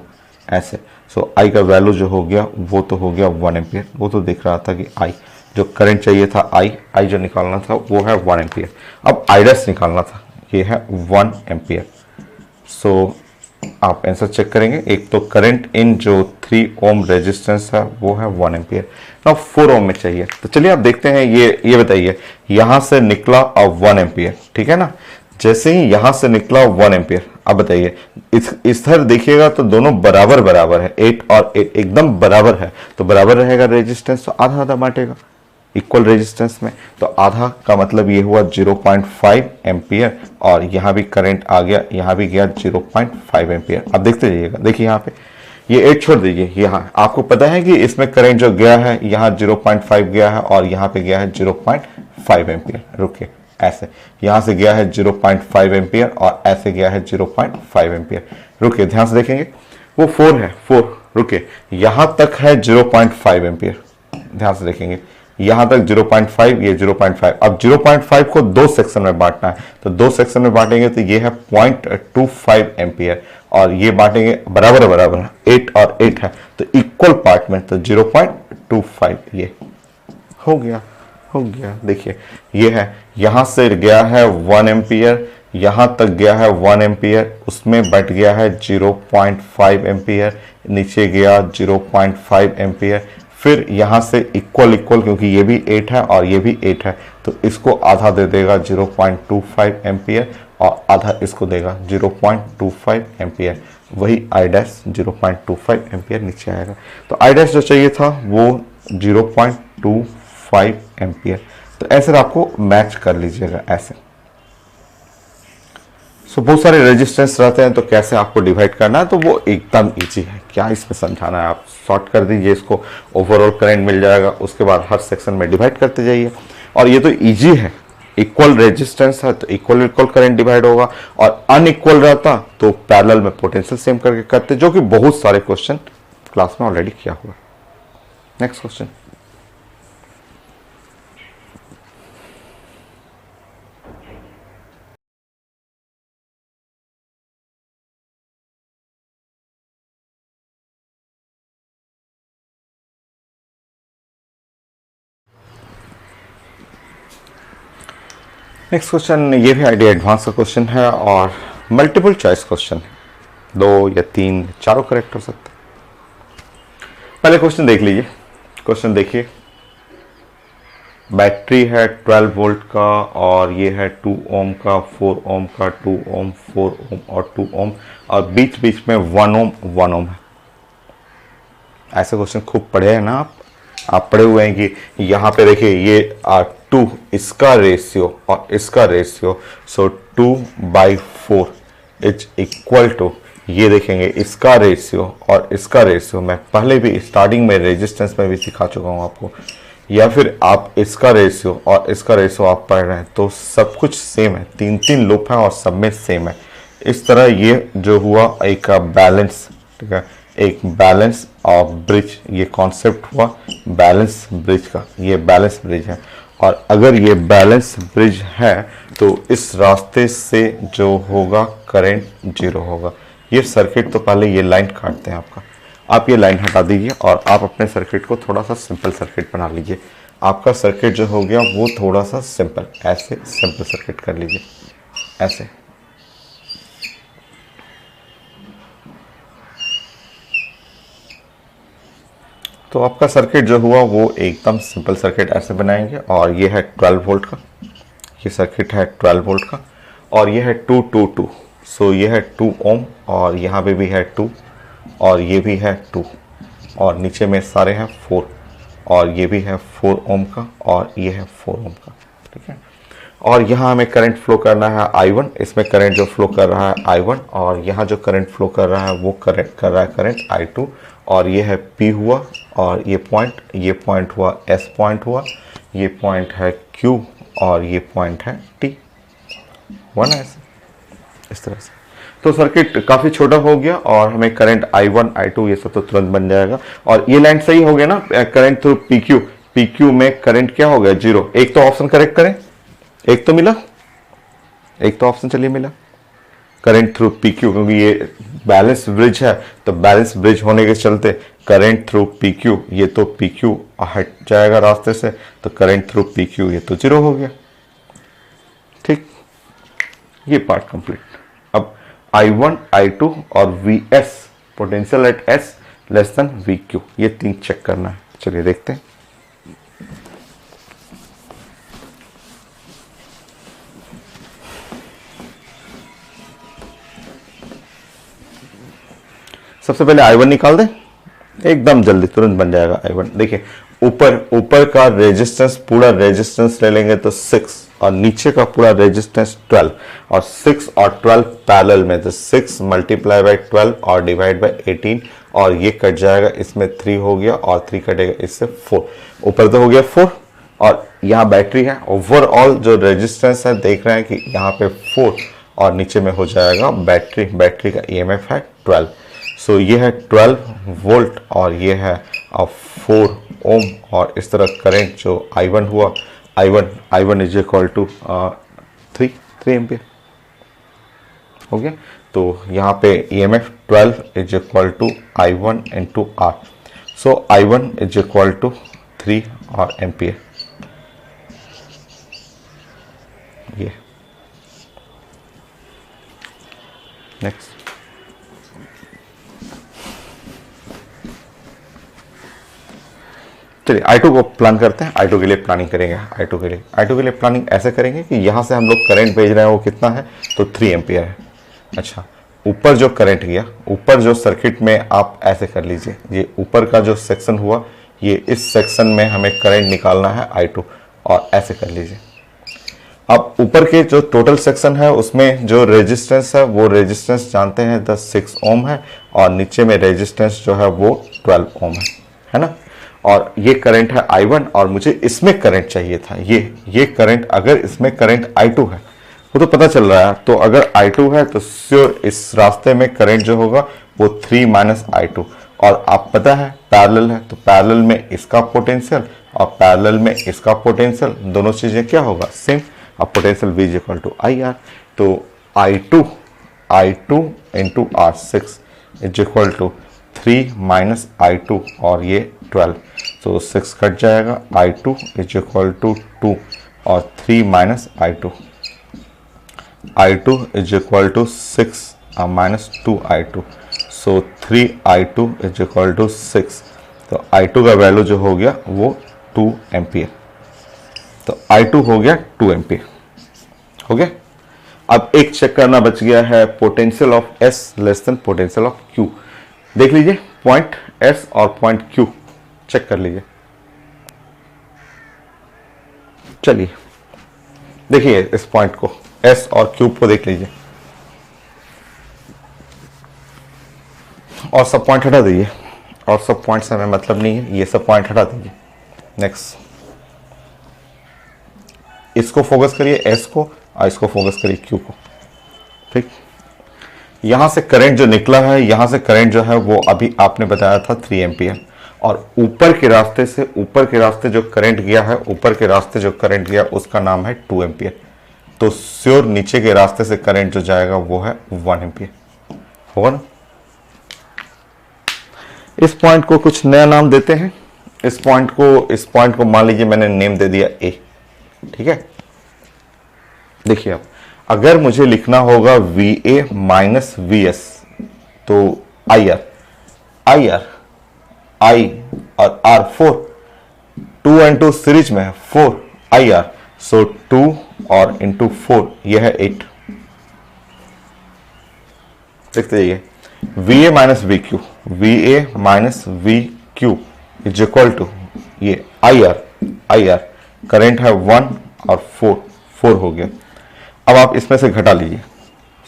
ऐसे। सो आई का वैल्यू जो हो गया वो तो हो गया 1 एम्पियर। वो तो दिख रहा था कि आई जो करंट चाहिए था, आई जो निकालना था वो है 1 एम्पियर। अब आई डैश निकालना था, ये है 1 एम्पियर। सो आप आंसर चेक करेंगे, एक तो करंट इन जो 3 ओम रेजिस्टेंस है वो है 1 एम्पियर, ना 4 ओम में चाहिए। तो चलिए आप देखते हैं, ये बताइए, यहां से निकला अब 1 एम्पियर, ठीक है ना। जैसे ही यहां से निकला 1 एम्पियर, अब बताइए इस तरह देखिएगा तो दोनों बराबर बराबर है, 8 और 8 एकदम बराबर है, तो बराबर रहेगा रेजिस्टेंस, तो आधा आधा बांटेगा इक्वल रेजिस्टेंस में। तो आधा का मतलब ये हुआ 0.5 एम्पियर, और यहाँ भी करंट आ गया, यहाँ भी गया 0.5 एम्पियर। अब देखते जाइएगा, देखिए यहाँ पे ये 8 छोड़ दीजिए, यहाँ आपको पता है कि इसमें करंट जो गया है यहाँ 0.5 गया है, और यहाँ पे गया है 0.5 एम्पियर। रुकिए, ऐसे यहाँ से गया है 0.5 एम्पियर, और ऐसे गया है 0.5 एम्पियर। रुकिए, ध्यान से देखेंगे, वो 4 है, 4 रुके, यहां तक है 0.5 एम्पियर, ध्यान से देखेंगे यहां तक 0.5, ये 0.5। अब 0.5 को दो सेक्शन में बांटना है, तो दो सेक्शन में बांटेंगे तो ये है 0.25 एम्पियर, और ये बांटेंगे बराबर बराबर 8 और 8 है, तो इक्वल पार्ट में, तो 0.25 ये हो गया। देखिए ये है, यहां से गया है 1 एम्पियर, यहां तक गया है 1 एम्पियर, उसमें बट गया है 0.5 एम्पियर, नीचे गया 0.5 एम्पियर, फिर यहां से इक्वल क्योंकि ये भी 8 है और ये भी 8 है, तो इसको आधा दे देगा 0.25 एम्पियर और आधा इसको देगा 0.25 एम्पियर, वही आई डैश 0.25 एम्पियर नीचे आएगा। तो आई डैश जो चाहिए था वो 0.25 एम्पियर। तो ऐसे आपको मैच कर लीजिएगा ऐसे। सो बहुत सारे रेजिस्टेंस रहते हैं, तो कैसे आपको डिवाइड करना है, तो वो एकदम इजी है, क्या इसमें समझाना है, आप शॉर्ट कर दीजिए इसको, ओवरऑल करंट मिल जाएगा, उसके बाद हर सेक्शन में डिवाइड करते जाइए। और ये तो इजी है, इक्वल रेजिस्टेंस है तो इक्वल करंट डिवाइड होगा, और अनइक्वल रहता तो पैरेलल में पोटेंशियल सेम करके करते, जो कि बहुत सारे क्वेश्चन क्लास में ऑलरेडी किया हुआ। नेक्स्ट क्वेश्चन, नेक्स्ट क्वेश्चन, ये भी आईडिया एडवांस का क्वेश्चन है और मल्टीपल चॉइस क्वेश्चन है, 2 या 3 चारों करेक्ट हो सकते हैं। पहले क्वेश्चन देख लीजिए। क्वेश्चन देखिए, बैटरी है 12 वोल्ट का और ये है 2 ओम का, 4 ओम का, 2 ओम, 4 ओम और 2 ओम, और बीच बीच में 1 ओम 1 ओम है। ऐसे क्वेश्चन खूब पढ़े हैं ना आप पढ़े हुए हैं कि यहाँ पे देखिए ये 2 इसका रेशियो और इसका ratio, so 2/4 is equal to, ये देखेंगे इसका रेशियो और इसका रेशियो, मैं पहले भी स्टार्टिंग में रेजिस्टेंस में भी सिखा चुका हूँ आपको, या फिर आप इसका रेशियो और इसका रेशियो आप पढ़ रहे हैं तो सब कुछ सेम है, 3 लूप है और सब में सेम है। इस तरह ये जो हुआ एक बैलेंस, ठीक है, एक बैलेंस ऑफ ब्रिज, ये कॉन्सेप्ट हुआ बैलेंस ब्रिज का, ये बैलेंस ब्रिज है। और अगर ये बैलेंस ब्रिज है तो इस रास्ते से जो होगा करंट 0 होगा। ये सर्किट, तो पहले ये लाइन काटते हैं आपका, आप ये लाइन हटा दीजिए और आप अपने सर्किट को थोड़ा सा सिंपल सर्किट बना लीजिए। आपका सर्किट जो हो गया वो थोड़ा सा सिंपल, ऐसे सिंपल सर्किट कर लीजिए ऐसे। तो आपका सर्किट जो हुआ वो एकदम सिंपल सर्किट ऐसे बनाएंगे। और ये है 12 वोल्ट का, ये सर्किट है 12 वोल्ट का, और ये है 2 2 2, सो ये है 2 ओम, और यहाँ पे भी है 2, और ये भी है 2, और नीचे में सारे हैं 4, और ये भी है 4 ओम का, और ये है 4 ओम का, ठीक है। और यहाँ हमें करंट फ्लो करना है I1, इसमें करंट जो फ्लो कर रहा है I1, और यहाँ जो करंट फ्लो कर रहा है वो करंट कर रहा है करंट I2, और ये है P हुआ, और ये पॉइंट हुआ S पॉइंट हुआ, ये पॉइंट है Q, और ये पॉइंट है T, हुआ ना ऐसे, इस तरह से। तो सर्किट काफ़ी छोटा हो गया और हमें करंट I1 I2 ये सब तो तुरंत बन जाएगा। और ये लाइन सही हो गया ना, करंट थ्रू PQ में करंट क्या हो गया 0। एक तो ऑप्शन करेक्ट करें, एक तो मिला, एक तो ऑप्शन चलिए मिला, करंट थ्रू PQ, क्योंकि ये बैलेंस ब्रिज है तो बैलेंस ब्रिज होने के चलते करंट थ्रू PQ, ये तो PQ हट जाएगा रास्ते से, तो करंट थ्रू PQ ये तो 0 हो गया, ठीक। ये पार्ट कंप्लीट। अब I1 I2 और VS potential at S less than VQ, ये 3 चेक करना है। चलिए देखते हैं। सबसे पहले I1 निकाल दें, एकदम जल्दी तुरंत बन जाएगा I1। देखिए ऊपर का रेजिस्टेंस, पूरा रेजिस्टेंस ले लेंगे तो 6, और नीचे का पूरा रेजिस्टेंस 12, और 6 और 12 पैरेलल में, तो 6 मल्टीप्लाई बाई 12 और डिवाइड बाई 18, और ये कट जाएगा, इसमें 3 हो गया और 3 कटेगा, इससे 4, ऊपर तो हो गया 4, और यहाँ बैटरी है। ओवरऑल जो रेजिस्टेंस है देख रहे हैं कि यहाँ पे 4 और नीचे में हो जाएगा बैटरी का EMF है 12। सो ये है 12 वोल्ट और ये है 4 ओम, और इस तरह करंट जो I1 हुआ, I1 is equal to 3 ampere हो गया। तो यहाँ पे EMF 12 is equal to I1 into R। So I1 is equal to 3 और एम्पियर। ये नेक्स्ट, चलिए I2 को प्लान करते हैं। I2 के लिए प्लानिंग करेंगे। I2 के लिए प्लानिंग ऐसे करेंगे कि यहाँ से हम लोग करंट भेज रहे हैं वो कितना है, तो 3 एम्पियर है। अच्छा, ऊपर जो करंट गया, ऊपर जो सर्किट में आप ऐसे कर लीजिए, ये ऊपर का जो सेक्शन हुआ, ये इस सेक्शन में हमें करंट निकालना है I2, और ऐसे कर लीजिए। अब ऊपर के जो टोटल सेक्शन है उसमें जो रेजिस्टेंस है वो रेजिस्टेंस जानते हैं 6 ओम है, और नीचे में रेजिस्टेंस जो है वो 12 ओम है ना। और ये करंट है I1 और मुझे इसमें करंट चाहिए था, ये करंट, अगर इसमें करंट I2 है वो तो पता चल रहा है। तो अगर I2 है तो श्योर इस रास्ते में करंट जो होगा वो 3 माइनस I2, और आप पता है पैरेलल है, तो पैरेलल में इसका पोटेंशियल और पैरेलल में इसका पोटेंशियल, दोनों चीजें क्या होगा, सेम। अब potential V is equal to IR, तो I2 into R6 is equal to 3 minus I2 और ये 12, तो 6 कट जाएगा। I2 इज इक्वल टू 2 और 3 minus I2 is equal to 6 minus 2I2, so 3I2 is equal to 6। तो I2 का value जो हो गया वो 2 एम्पियर, तो I2 हो गया 2 एम्पियर हो गया। अब एक चेक करना बच गया है, potential of S less than potential of Q। देख लीजिए पॉइंट S और पॉइंट Q चेक कर लीजिए। चलिए देखिए इस पॉइंट को, S और Q को देख लीजिए, और सब पॉइंट हटा दीजिए, और सब पॉइंट से हमें मतलब नहीं है, ये सब पॉइंट हटा दीजिए। नेक्स्ट, इसको फोकस करिए S को, और इसको फोकस करिए Q को। ठीक, यहां से करंट जो निकला है, यहां से करंट जो है वो अभी आपने बताया था 3 एम्पियर, और ऊपर के रास्ते जो करंट गया है, ऊपर के रास्ते जो करंट गया उसका नाम है 2 एम्पियर। तो श्योर नीचे के रास्ते से करंट जो जाएगा वो है 1 एम्पियर होगा ना। इस पॉइंट को कुछ नया नाम देते हैं। इस पॉइंट को मान लीजिए मैंने नेम दे दिया A। ठीक है, देखिए अब अगर मुझे लिखना होगा VA माइनस VS, तो I और R 2 एंड 2 सीरीज में है, 4 IR, सो 2 और इंटू 4 यह है 8। देखते जाइए, VA minus VQ is equal to ये IR, करंट है 1 और 4 हो गया। अब आप इसमें से घटा लीजिए,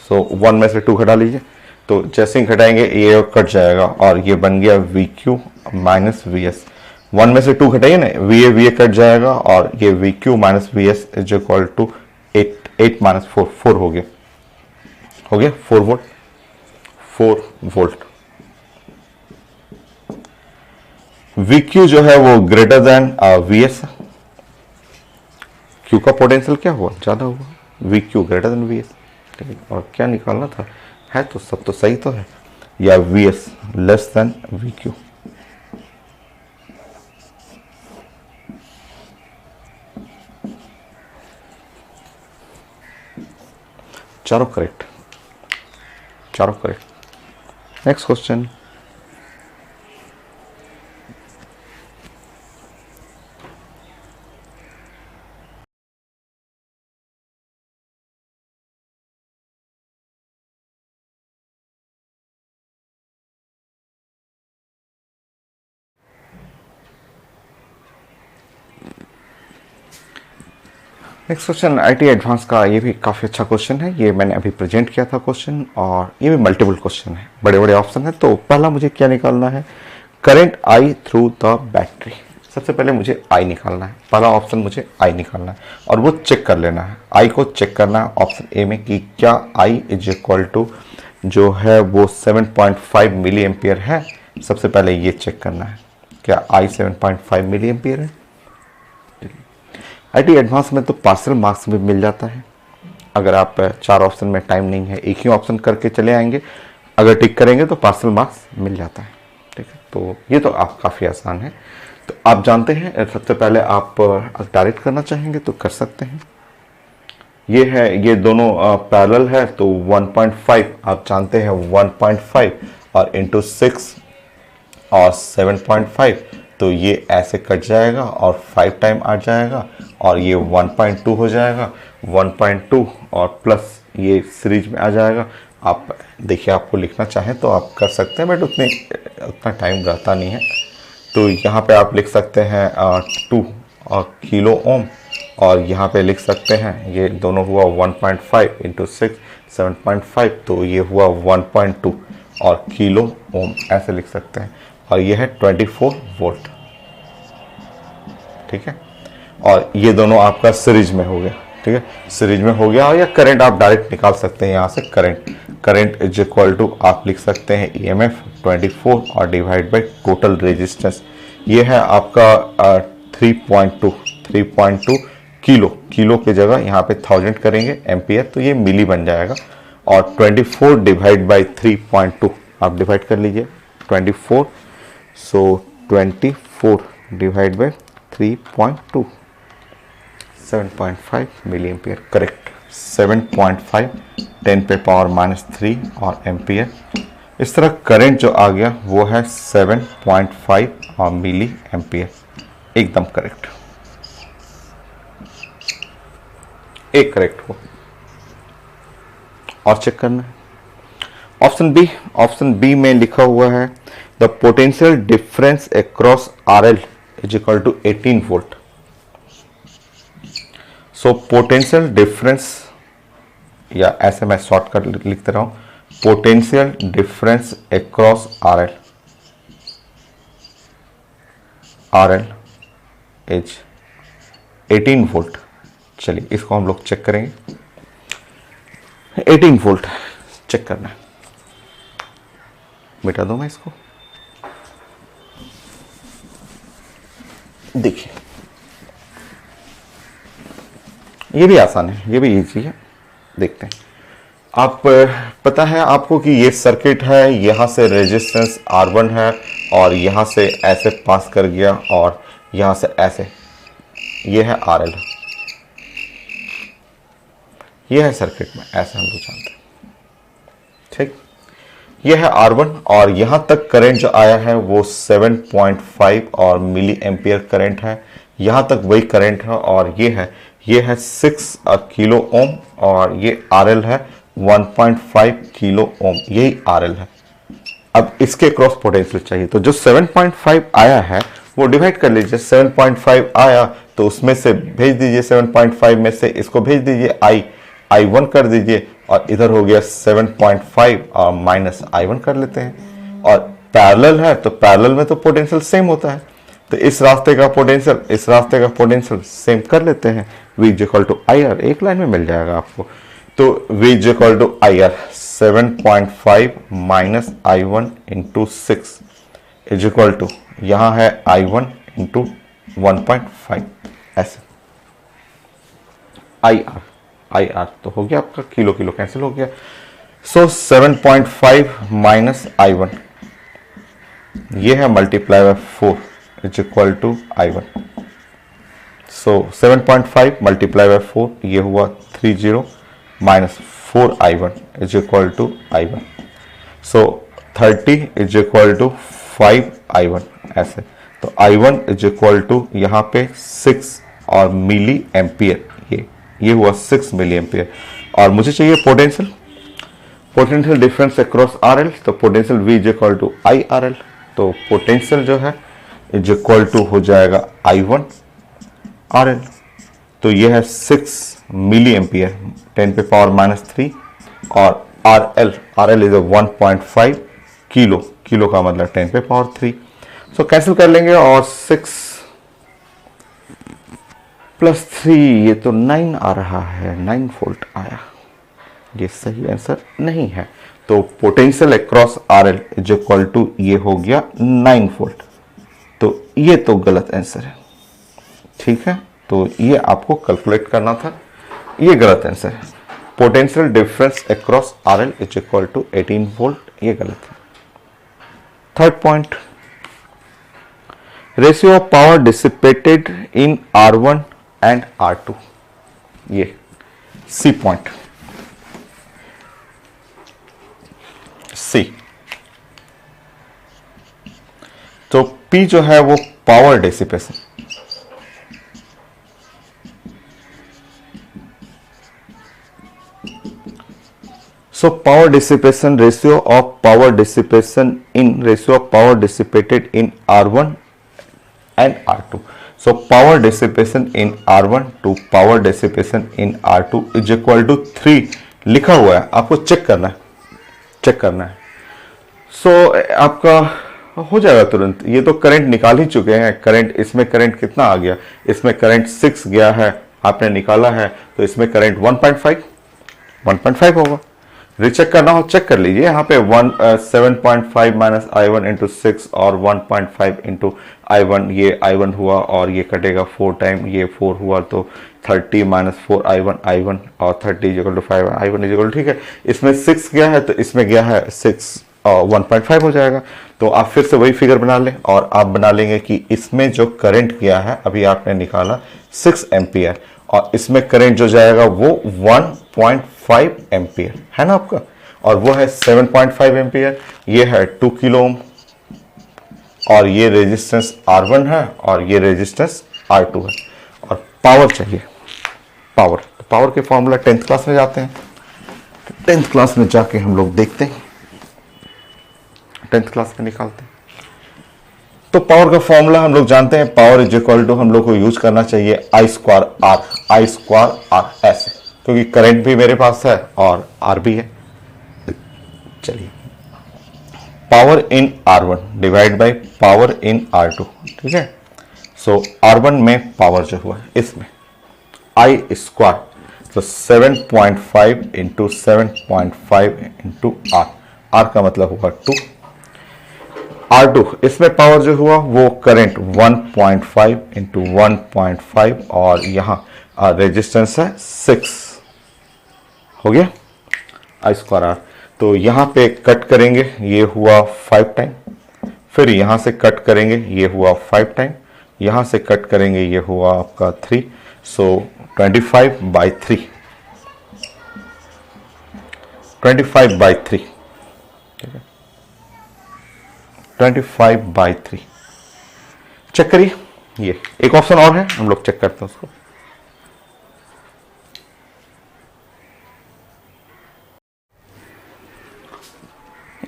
सो 1 में से 2 घटा लीजिए, तो जैसे ही घटाएंगे ये कट जाएगा और ये बन गया VQ माइनस VS। 1 में से 2 घटाइए ना, VA कट जाएगा और ये VQ minus VS is equal to 8 minus 4 हो गया 4 वोल्ट। VQ जो है वो ग्रेटर देन VS, Q का पोटेंशियल क्या हुआ, ज्यादा हुआ, VQ ग्रेटर देन VS। ठीक है, और क्या निकालना था, है तो सब तो सही तो है, या VS लेस देन VQ। चारों correct. Next question, IT advance का ये भी काफ़ी अच्छा क्वेश्चन है। ये मैंने अभी प्रेजेंट किया था क्वेश्चन, और ये भी मल्टीपल क्वेश्चन है, बड़े बड़े ऑप्शन है। तो पहला मुझे क्या निकालना है, current I through the battery. सबसे पहले मुझे I निकालना है, पहला ऑप्शन मुझे I निकालना है, और वो चेक कर लेना है, I को चेक करना है ऑप्शन ए में कि क्या I इज इक्वल टू जो है वो 7.5 मिली एम्पियर है। सबसे पहले ये चेक करना है क्या आई 7.5 मिली एम्पियर है। आईटी एडवांस में तो पार्शियल मार्क्स भी मिल जाता है। अगर आप 4 ऑप्शन में टाइम नहीं है, एक ही ऑप्शन करके चले आएंगे, अगर टिक करेंगे तो पार्शियल मार्क्स मिल जाता है। ठीक है, तो ये तो आप काफ़ी आसान है। तो आप जानते हैं, सबसे पहले आप डायरेक्ट करना चाहेंगे तो कर सकते हैं। ये है, ये दोनों पैरेलल है, तो 1.5 आप जानते हैं 1.5 और इंटू 6 और 7.5, तो ये ऐसे कट जाएगा और 5 टाइम आ जाएगा और ये 1.2 हो जाएगा। 1.2 और प्लस ये सीरीज में आ जाएगा। आप देखिए, आपको लिखना चाहें तो आप कर सकते हैं, बट उतना टाइम रहता नहीं है। तो यहाँ पे आप लिख सकते हैं 2 किलो ओम, और यहाँ पे लिख सकते हैं ये दोनों हुआ 1.5 इंटू 6 7.5, तो ये हुआ 1.2 और किलो ओम, ऐसे लिख सकते हैं। और ये है 24 वोल्ट। ठीक है, और ये दोनों आपका सीरीज में हो गया। ठीक है, सीरीज में हो गया। और या करंट आप डायरेक्ट निकाल सकते हैं यहाँ से। करंट इज इक्वल टू आप लिख सकते हैं ईएमएफ 24 और डिवाइड बाय टोटल रेजिस्टेंस। ये है आपका 3.2 किलो की जगह यहाँ पे 1000 करेंगे एम्पियर, तो ये मिली बन जाएगा। और 24 डिवाइड बाई 3.2 आप डिवाइड कर लीजिए 24, so 24 divide by 3.2 7.5 milliampere. Correct, 7.5 10 पे पावर -3 और एम्पियर। इस तरह करंट जो आ गया वो है 7.5 और मिली एम्पियर। एकदम करेक्ट, एक करेक्ट हो। और चेक करना है ऑप्शन बी में लिखा हुआ है the potential difference across RL is equal to 18 volt. So potential difference, या ऐसे मैं शॉर्ट कर लिखते रहा हूं, potential difference across RL is 18 volt. चलिए इसको हम लोग चेक करेंगे। 18 वोल्ट चेक करना है। मिटा दूं मैं इसको। देखिए, ये भी आसान है, ये भी इजी है। देखते हैं। आप पता है आपको कि ये सर्किट है, यहां से रेजिस्टेंस R1 है और यहां से ऐसे पास कर गया और यहां से ऐसे, ये है RL। ये है सर्किट में, ऐसे हम लोग जानते हैं। ठीक, ये है R1 और यहां तक करंट जो आया है वो 7.5 और मिली एम्पियर करंट है। यहां तक वही करंट है और ये है 6 किलो ओम और ये RL है 1.5 किलो ओम, यही RL है। अब इसके क्रॉस पोटेंशियल चाहिए, तो जो 7.5 आया है वो डिवाइड कर लीजिए। 7.5 आया तो उसमें से भेज दीजिए, 7.5 में से इसको भेज दीजिए, I1 कर दीजिए, और इधर हो गया 7.5 और माइनस I1 कर लेते हैं। और पैरेलल है तो पैरेलल में तो पोटेंशियल सेम होता है, तो इस रास्ते का पोटेंशियल इस रास्ते का पोटेंशियल सेम कर लेते हैं। V इक्वल टू IR, एक लाइन में मिल जाएगा आपको। तो V equal to IR 7.5 minus I1 into 6 is equal to, यहां है I1 इंटू 1.5, ऐसे IR तो हो गया आपका, किलो कैंसिल हो गया। सो 7.5 माइनस I1, ये है multiply by 4 is equal to I1। So 7.5 multiply by 4, ये हुआ 30 minus 4I1 is equal to I1। So 30 is equal to 5I1, ऐसे। तो I1 इज इक्वल टू यहाँ पे 6 और मिली एम्पियर, ये हुआ 6 मिली एम्पियर। और मुझे चाहिए पोटेंशियल डिफरेंस अक्रॉस RL, तो potential V is equal to IRL। तो पोटेंशियल जो है इज इक्वल टू हो जाएगा I1 RL। तो ये है 6 मिली एम्पियर 10 पे पावर -3 और RL इज 1.5 किलो का मतलब 10 पे पावर 3। सो कैंसिल कर लेंगे और 6 प्लस 3, ये तो 9 आ रहा है, 9 वोल्ट आया। ये सही आंसर नहीं है। तो potential across R L is equal to ये हो गया 9 वोल्ट। तो ये तो गलत आंसर है, ठीक है। तो ये आपको कैलकुलेट करना था, ये गलत आंसर है। Potential difference across R L is equal to 18 volt, ये गलत है। Third point, ratio of power dissipated in R1 and R2, ये सी पॉइंट, सी। तो P जो है वो power dissipation, so power dissipation, ratio of power dissipation in ratio of power dissipated in R1 and R2. So power dissipation in R1 to power dissipation in R2 is equal to 3 लिखा हुआ है, आपको check करना है, check करना है। so आपका हो जाएगा तुरंत। ये तो करंट निकाल ही चुके हैं, करंट, इसमें करंट कितना आ गया, इसमें करंट 6 गया है, आपने निकाला है, तो इसमें करंट 1.5 होगा। रिचेक करना हो चेक कर लीजिए, यहाँ पे 7.5 माइनस I1 इंटू 6 और 1.5 इंटू I1, ये I1 हुआ और ये कटेगा 4 टाइम, ये 4 हुआ तो 30 माइनस 4 I1 और 30 इक्वल टू 5 I1 इक्वल, ठीक है। इसमें 6 गया है तो इसमें गया है 6 और 1.5 हो जाएगा। तो आप फिर से वही फिगर बना लें और आप बना लेंगे कि इसमें जो करंट गया है अभी आपने निकाला 6 एम्पियर और इसमें करंट जो जाएगा वो 1.5 एम्पियर है ना आपका, और वो है 7.5 एम्पियर, ये है 2 किलो ओम और ये रेजिस्टेंस R1 है और ये रेजिस्टेंस R2 है। और पावर चाहिए, पावर, तो पावर के फॉर्मूला 10th क्लास में जाते हैं, 10th क्लास में जाके हम लोग देखते हैं, 10th क्लास में निकालते हैं। तो पावर का फॉर्मूला हम लोग जानते हैं, पावर इज इक्वल टू हम लोग को यूज करना चाहिए I स्क्वायर R ऐसे, क्योंकि करंट भी मेरे पास है और R भी है। चलिए, power in R1 divide by power in R2, ठीक है। सो R1 में पावर जो हुआ है इसमें I स्क्वायर, तो 7.5 इंटू 7.5 इंटू R का मतलब हुआ 2। R2 इसमें पावर जो हुआ वो करंट 1.5 इंटू 1.5 और यहाँ रेजिस्टेंस है 6, हो गया I स्क्वायर R। तो यहाँ पे कट करेंगे, ये हुआ 5 टाइम, फिर यहाँ से कट करेंगे, ये हुआ 5 टाइम, यहाँ से कट करेंगे, ये हुआ आपका 3, सो 25/3, 25/3, ठीक है, 25/3। चेक करिए, ये एक ऑप्शन और है, हम लोग चेक करते हैं उसको।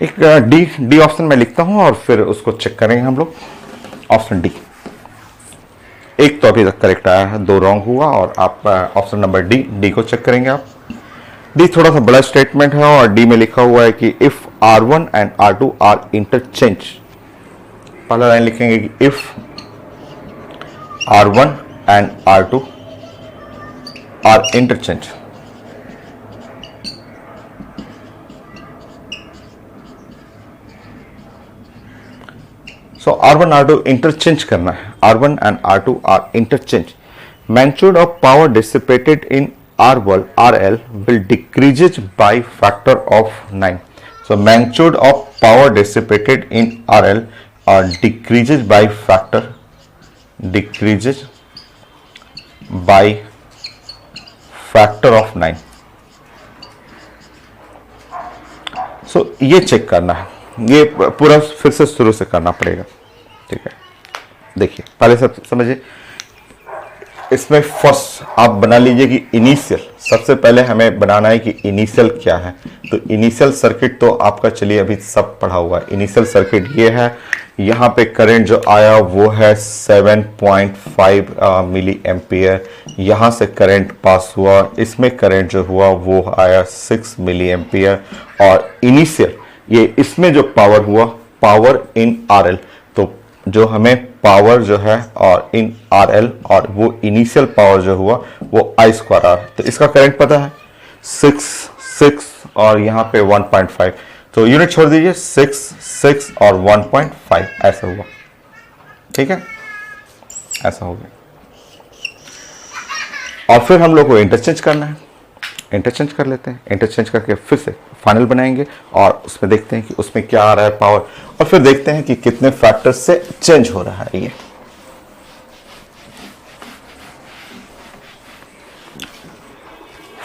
एक डी ऑप्शन में लिखता हूं और फिर उसको चेक करेंगे हम लोग। ऑप्शन डी, एक तो अभी तक करेक्ट आया है, 2 रॉन्ग हुआ, और आप ऑप्शन नंबर डी को चेक करेंगे आप। डी थोड़ा सा बड़ा स्टेटमेंट है और डी में लिखा हुआ है कि if R1 and R2 are interchange, पहला लाइन लिखेंगे कि if R1 and R2 are interchange, so R1 R2 interchange करना है, R1 and R2 are interchange, magnitude of power dissipated in RL will decreases by factor of 9. So magnitude of power dissipated in RL decreases by factor of 9. So ये check करना है, ये पूरा फिर से शुरू से करना पड़ेगा, ठीक है। देखिए पहले सब समझिए, इसमें फर्स्ट आप बना लीजिए कि इनिशियल, सबसे पहले हमें बनाना है कि इनिशियल क्या है। तो इनिशियल सर्किट तो आपका चलिए अभी सब पढ़ा हुआ है। इनिशियल सर्किट ये है, यहाँ पे करंट जो आया वो है 7.5 मिली एम्पियर, यहाँ से करंट पास हुआ, इसमें करंट जो हुआ वो आया 6 मिली एम्पियर, और इनिशियल ये इसमें जो पावर हुआ पावर इन RL, तो जो हमें पावर जो है और इन RL और वो इनिशियल पावर जो हुआ वो I स्क्वायर R। तो इसका करंट पता है 6 6 और यहाँ पे 1.5, तो यूनिट छोड़ दीजिए, 6 6 और 1.5 ऐसा हुआ। ठीक है, ऐसा हो गया। और फिर हम लोग को इंटरचेंज करना है, इंटरचेंज कर लेते हैं। इंटरचेंज करके फिर से फाइनल बनाएंगे और उसमें देखते हैं कि उसमें क्या आ रहा है पावर, और फिर देखते हैं कि कितने फैक्टर्स से चेंज हो रहा है ये।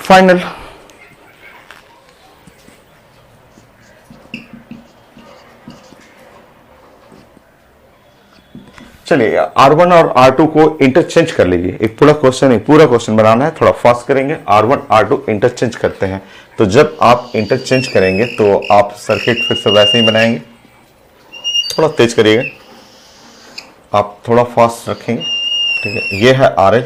फाइनल चलिए R1 और R2 को इंटरचेंज कर लीजिए। एक पूरा क्वेश्चन बनाना है, थोड़ा फास्ट करेंगे। R1 R2 इंटरचेंज करते हैं। तो जब आप इंटरचेंज करेंगे तो आप सर्किट फिर से वैसे ही बनाएंगे। थोड़ा तेज करिएगा, आप थोड़ा फास्ट रखेंगे। ठीक है, ये है RL,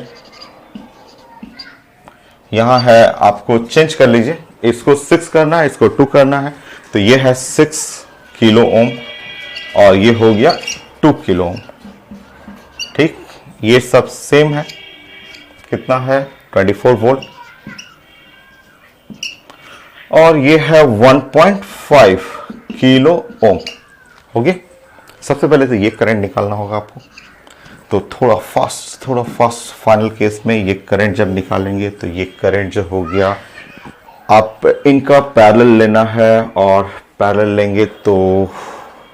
यहां है, आपको चेंज कर लीजिए। इसको 6 करना है, इसको 2 करना है, तो ये है 6 किलो ओम और ये हो गया 2 किलो ओम। ठीक, ये सब सेम है। कितना है? 24 वोल्ट। और ये है 1.5 किलो ओम। हो गया। सबसे पहले तो ये करंट निकालना होगा आपको, तो थोड़ा फास्ट फाइनल केस में ये करंट जब निकालेंगे तो ये करंट जो हो गया, आप इनका पैरेलल लेना है और पैरेलल लेंगे तो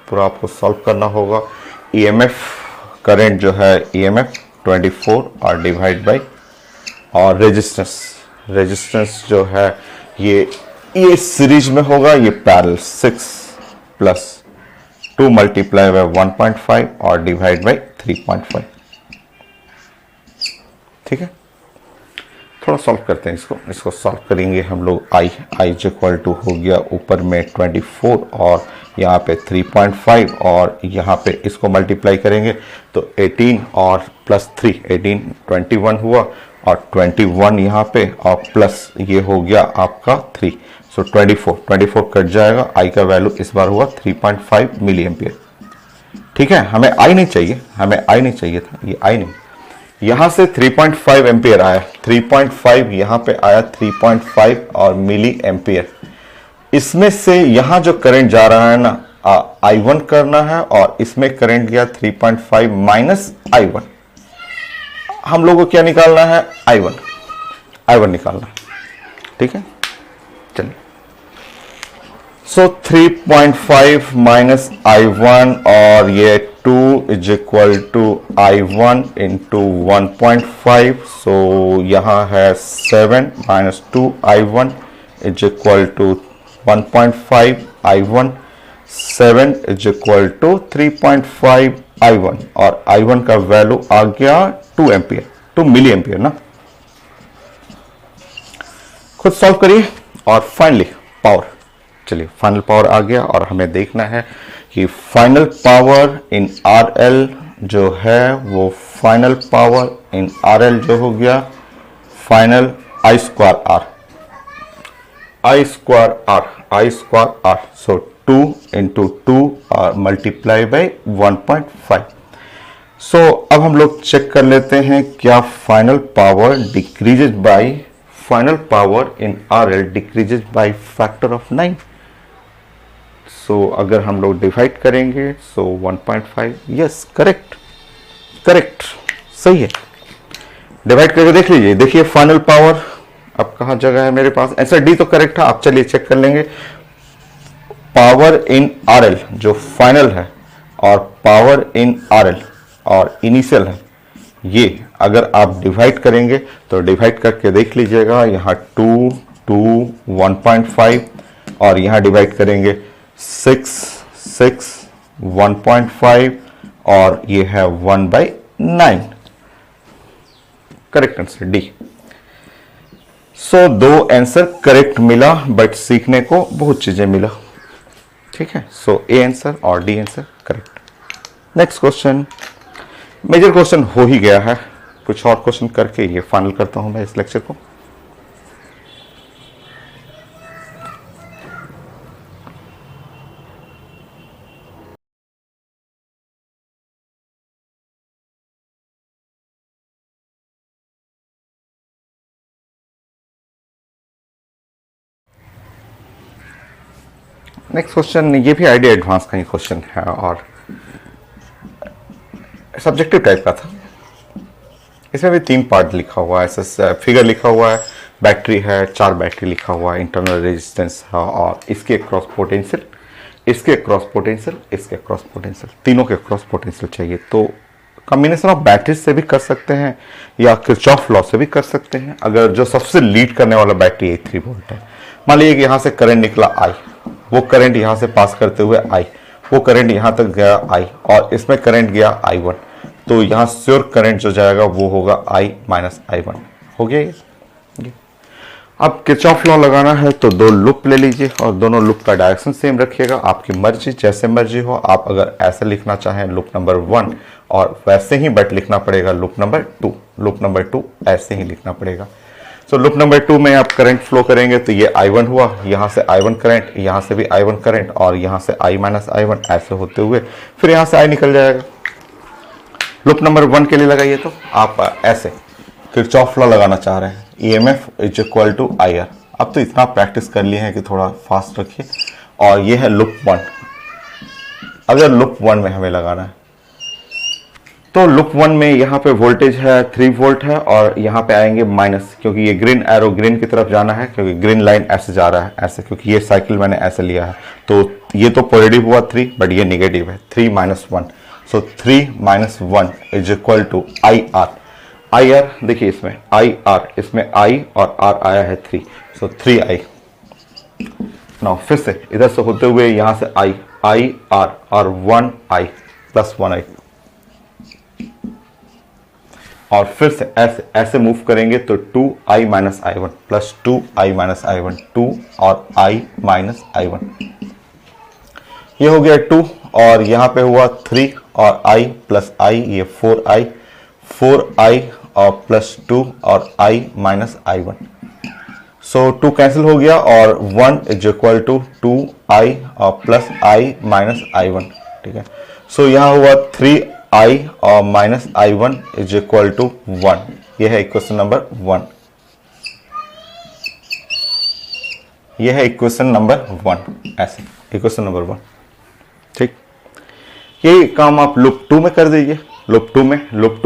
पूरा आपको सॉल्व करना होगा। ईएमएफ करंट जो है, ईएमएफ 24 और डिवाइड बाई, और रेजिस्टेंस जो है ये सीरीज में होगा, ये पैरेलल 6 प्लस 2 मल्टीप्लाई बाय 1.5 और डिवाइड बाई 3.5। ठीक है, थोड़ा सॉल्व करते हैं इसको सॉल्व करेंगे हम लोग। आई इक्वल टू हो गया ऊपर में 24 और यहाँ पे 3.5 और यहाँ पे इसको मल्टीप्लाई करेंगे तो 18 और प्लस 3, 18 21 हुआ और 21 यहाँ पे और प्लस ये हो गया आपका 3, सो 24 कट जाएगा। आई का वैल्यू इस बार हुआ 3.5 मिली एम्पियर। ठीक है, हमें आई नहीं चाहिए था, ये आई नहीं। यहां से 3.5 एम्पियर आया, 3.5 यहां पे आया 3.5 और मिली एम्पियर। इसमें से यहां जो करंट जा रहा है ना, I1 करना है और इसमें करंट गया 3.5 माइनस I1। हम लोगों को क्या निकालना है? I1 निकालना है। ठीक है, चलिए। सो 3.5 माइनस I1 और ये 2 is equal to I1 into 1.5, सो यहाँ है 7 minus 2 I1 is equal to 1.5 I1, 7 is equal to 3.5 I1 और I1 का वैल्यू आ गया 2 एम्पियर, 2 मिली एम्पियर ना। खुद सॉल्व करिए और फाइनली पावर। चलिए, फाइनल पावर आ गया और हमें देखना है कि फाइनल पावर इन RL जो है वो फाइनल पावर इन RL जो हो गया final I square R, so 2 into 2 और मल्टीप्लाई बाई 1.5। सो अब हम लोग चेक कर लेते हैं क्या final power in RL decreases by factor of 9। सो अगर हम लोग डिवाइड करेंगे सो 1.5, यस करेक्ट सही है। डिवाइड करके देख लीजिए, देखिए फाइनल पावर अब कहां जगह है मेरे पास। आंसर डी तो करेक्ट है। आप चलिए चेक कर लेंगे। पावर इन RL जो फाइनल है और पावर इन RL और इनिशियल है, ये अगर आप डिवाइड करेंगे तो डिवाइड करके देख लीजिएगा। यहाँ 2 2 1.5 और यहाँ डिवाइड करेंगे 6 6 1.5 और ये है 1/9। Correct answer D. So 2 answer correct मिला, बट सीखने को बहुत चीजें मिला। ठीक है, सो ए आंसर और D answer correct. Next question, major question हो ही गया है। कुछ और क्वेश्चन करके ये फाइनल करता हूं मैं इस लेक्चर को। नेक्स्ट क्वेश्चन, ये भी आईडी एडवांस का ही क्वेश्चन है और सब्जेक्टिव टाइप का था। इसमें भी 3 पार्ट लिखा हुआ है, ऐसा फिगर लिखा हुआ है, बैटरी है, 4 बैटरी लिखा हुआ है, इंटरनल रेजिस्टेंस है और इसके क्रॉस पोटेंशियल, इसके क्रॉस पोटेंशियल, इसके क्रॉस पोटेंशियल, तीनों के क्रॉस पोटेंशियल चाहिए। तो कॉम्बिनेशन ऑफ बैटरी से भी कर सकते हैं या किरचॉफ लॉ से भी कर सकते हैं। अगर जो सबसे लीड करने वाला बैटरी 3 वोल्ट है, मान लीजिए कि यहाँ से करंट निकला आई, वो करंट यहाँ से पास करते हुए आई, वो करंट यहाँ तक गया आई और इसमें करंट गया I1, तो यहाँ श्योर करंट जो जाएगा वो होगा I माइनस I1। हो गया ये। अब किरचॉफ लॉ लगाना है तो 2 लूप ले लीजिए और दोनों लूप का डायरेक्शन सेम रखिएगा, आपकी मर्जी, जैसे मर्जी हो। आप अगर ऐसे लिखना चाहें लूप नंबर 1 और वैसे ही बट लिखना पड़ेगा लूप नंबर 2, लूप नंबर 2 ऐसे ही लिखना पड़ेगा। तो लूप नंबर 2 में आप करंट फ्लो करेंगे तो ये I1 हुआ, यहाँ से I1 करंट, यहाँ से भी I1 करंट और यहाँ से I माइनस I1 ऐसे होते हुए फिर यहाँ से I निकल जाएगा। लूप नंबर 1 के लिए लगाइए तो आप ऐसे किरचॉफ लॉ लगाना चाह रहे हैं, EMF is equal to IR। अब तो इतना प्रैक्टिस कर लिए हैं कि थोड़ा फास्ट रखिए। और ये है लूप 1। अगर लूप 1 में हमें लगाना है तो लूप 1 में यहाँ पे वोल्टेज है 3 वोल्ट है और यहाँ पे आएंगे माइनस, क्योंकि ये ग्रीन एरो ग्रीन की तरफ जाना है, क्योंकि ग्रीन लाइन ऐसे जा रहा है ऐसे, क्योंककि ये साइकिल मैंने ऐसे लिया है। तो ये तो पॉजिटिव हुआ 3 बट ये नेगेटिव है, 3 minus 1। So 3 minus 1 is equal to IR। IR देखिए इसमें IR, इसमें I और R आया है 3, सो 3I। नाउ फिर से इधर से होते हुए यहाँ से IR और 1I प्लस 1I और फिर से ऐसे ऐसे मूव करेंगे तो 2I minus I1 plus 2I minus I1, 2 और I माइनस I1। ये हो गया 2 और यहाँ पे हुआ 3 और I प्लस I, ये 4I, 4I और प्लस 2 और I minus I1। So 2 cancel हो गया और 1 इज इक्वल टू 2I और प्लस I माइनस I1। ठीक है, सो यहाँ हुआ 3I और minus I1 is equal to 1। ये है इक्वेशन नंबर 1। ये है इक्वेशन नंबर 1, ऐसे इक्वेशन नंबर 1। ठीक, ये काम आप लूप 2 में कर दीजिए। लूप 2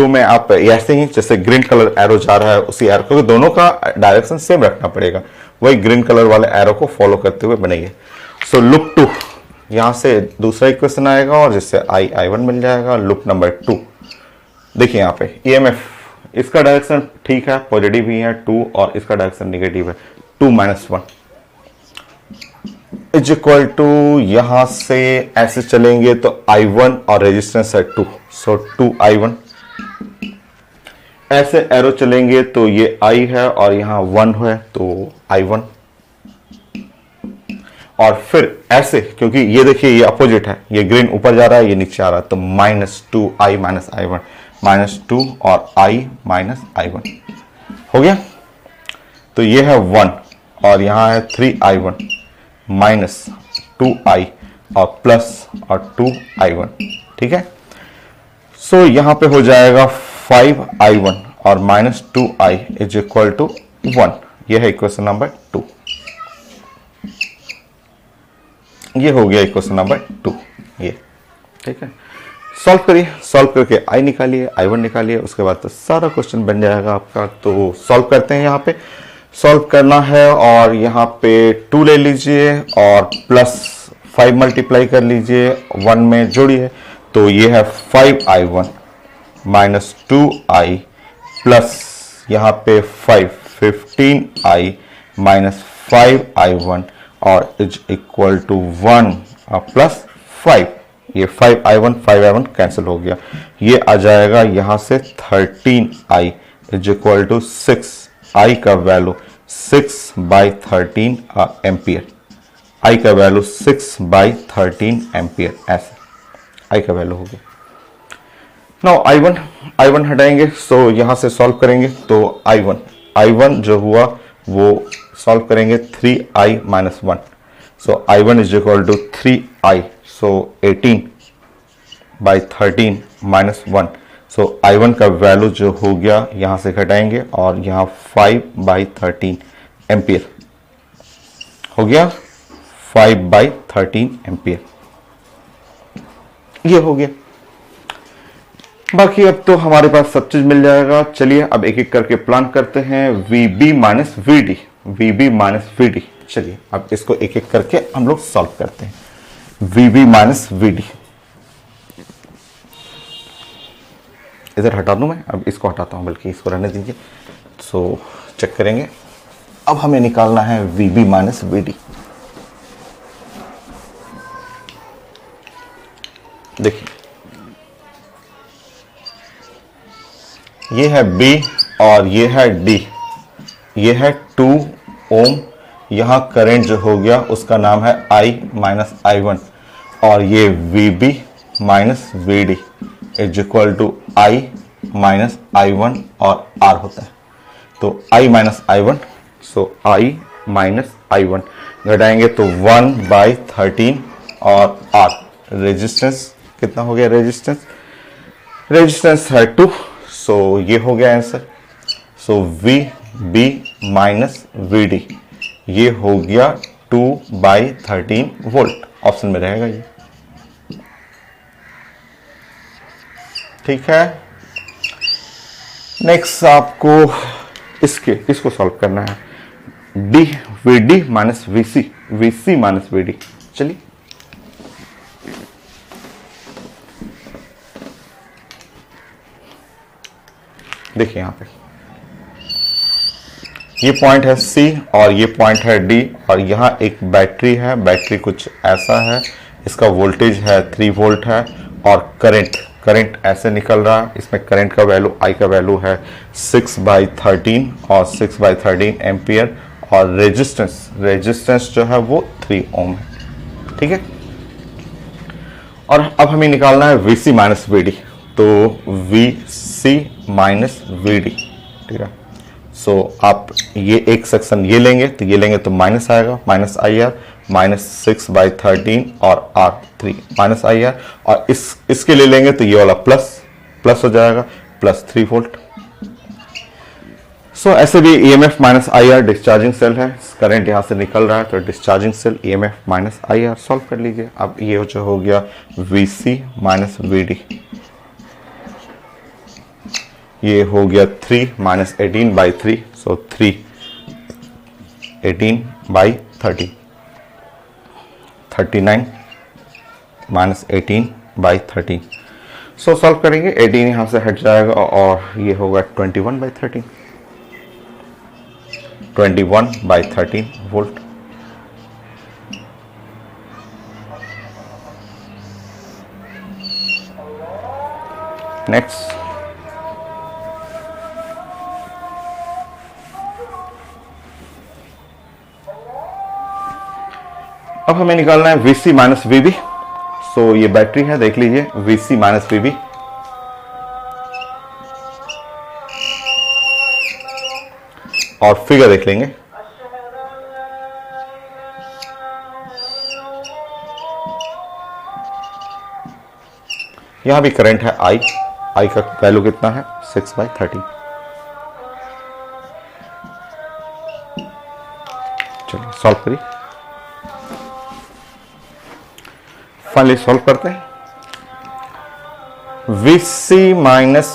में आप ऐसे ही जैसे ग्रीन कलर एरो जा रहा है उसी एरो, क्योंकि दोनों का डायरेक्शन सेम रखना पड़ेगा, वही ग्रीन कलर वाले एरो को फॉलो करते हुए बनाइए। सो लूप 2 यहां से दूसरा इक्वेशन आएगा और जिससे I1 मिल जाएगा। लूप नंबर 2 देखिए यहाँ पे EMF, इसका डायरेक्शन ठीक है, पॉजिटिव ही है 2 और इसका डायरेक्शन नेगेटिव है 2 माइनस 1 इज इक्वल टू, यहां से ऐसे चलेंगे तो I1 और रेजिस्टेंस है 2, सो 2I1। ऐसे एरो चलेंगे तो ये I है और यहाँ 1 है तो I1। और फिर ऐसे, क्योंकि ये देखिए ये अपोजिट है, ये ग्रीन ऊपर जा रहा है ये नीचे आ रहा है, तो minus 2I minus I1, minus 2 और I माइनस I1 हो गया। तो ये है 1 और यहाँ है 3I1 माइनस 2I और प्लस और 2I1। ठीक है, सो यहाँ पे हो जाएगा 5I1 और minus 2I is equal to 1। यह है इक्वेशन नंबर 2। ये हो गया इक्वेशन नंबर 2 ये। ठीक है, सॉल्व करिए, सॉल्व करके I निकालिए, I1 निकालिए, उसके बाद तो सारा क्वेश्चन बन जाएगा आपका। तो सॉल्व करते हैं, यहाँ पे सॉल्व करना है और यहाँ पे 2 ले लीजिए और प्लस 5 मल्टीप्लाई कर लीजिए, 1 में जोड़िए, तो ये है 5I1 माइनस 2I प्लस यहाँ पे 15I माइनस 5I1 और इज इक्वल टू 1 और प्लस 5। ये 5I1 कैंसिल हो गया, ये आ जाएगा यहाँ से 13I is equal to 6। I का वैल्यू 6/13 एम्पियर, I का वैल्यू 6/13 एम्पियर, ऐसे I का वैल्यू हो गया। नाउ I1 हटाएंगे, सो यहां से सॉल्व करेंगे तो I1 जो हुआ वो सॉल्व करेंगे 3I minus 1, so I1 is equal to 3I, so 18/13 minus 1, so I1 का वैल्यू जो हो गया यहां से घटाएंगे और यहाँ 5/13 एम्पियर हो गया, 5/13 एम्पियर। ये हो गया। बाकी अब तो हमारे पास सब चीज मिल जाएगा। चलिए अब एक एक करके प्लान करते हैं। VB minus VD, VB minus VD। चलिए अब इसको एक एक करके हम लोग सॉल्व करते हैं। VB माइनस VD इधर हटा दूं मैं, अब इसको हटाता हूं, बल्कि इसको रहने दीजिए। सो चेक करेंगे। अब हमें निकालना है VB माइनस VD। देखिए ये है B और ये है D, ये है 2 ओम। यहां करंट जो हो गया उसका नाम है I माइनस I1, और ये VB minus VD is equal to I minus I1 और R होता है। तो I minus I1, so I minus I1 घटाएंगे तो 1/13 और R। रेजिस्टेंस कितना हो गया? रेजिस्टेंस है 2, सो ये हो गया आंसर। सो VB माइनस VD ये हो गया 2/13 वोल्ट। ऑप्शन में रहेगा ये। ठीक है, नेक्स्ट आपको इसको सॉल्व करना है। VD minus VC minus VD। चलिए देखिए यहां पे ये पॉइंट है C और ये पॉइंट है D, और यहां एक बैटरी है। बैटरी कुछ ऐसा है, इसका वोल्टेज है 3 वोल्ट है, और करंट ऐसे निकल रहा है। इसमें करंट का वैल्यू I का वैल्यू है 6/13 और 6/13 एम्पियर, और रेजिस्टेंस जो है वो 3 ओम है। ठीक है, और अब हमें निकालना है VC माइनस VD। तो VC माइनस VD, ठीक है। सो आप ये एक सेक्शन ये लेंगे तो माइनस आएगा, माइनस IR माइनस 6/13 और R3 माइनस IR, और इसके ले लेंगे तो ये वाला प्लस हो जाएगा, प्लस 3 वोल्ट। सो ऐसे भी EMF minus IR discharging cell है, करंट यहां से निकल रहा है, तो discharging cell EMF minus IR solve कर लीजिए। अब ये जो हो गया VC माइनस VD, ये हो गया 3 माइनस 18/3, सो 3 18/30 39 माइनस 18/13। सो सॉल्व करेंगे। 18 यहां से हट जाएगा और ये होगा 21/13 21/13 वोल्ट। नेक्स्ट अब हमें निकालना है VC माइनस VB। सो ये बैटरी है, देख लीजिए VC माइनस VB। और फिगर देख लेंगे। यहां भी करंट है I का वैल्यू कितना है 6/13। चलिए सॉल्व करिए। फाइनली सॉल्व करते हैं। VC माइनस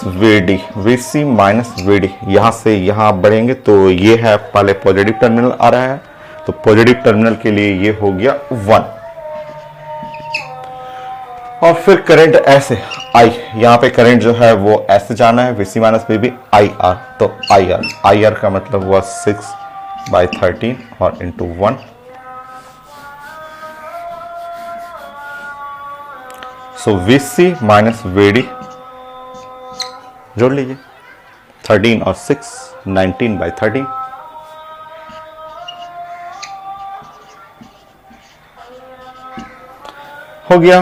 VD, यहां से यहां बढ़ेंगे तो ये है, पहले पॉजिटिव टर्मिनल आ रहा है, तो पॉजिटिव टर्मिनल के लिए ये हो गया 1, और फिर करंट ऐसे I, यहां पे करंट जो है वो ऐसे जाना है, VC माइनस VB IR, तो IR का मतलब हुआ 6/13 और इंटू 1। सो VC माइनस VD जोड़ लीजिए, 13 और 6 19/13। हो गया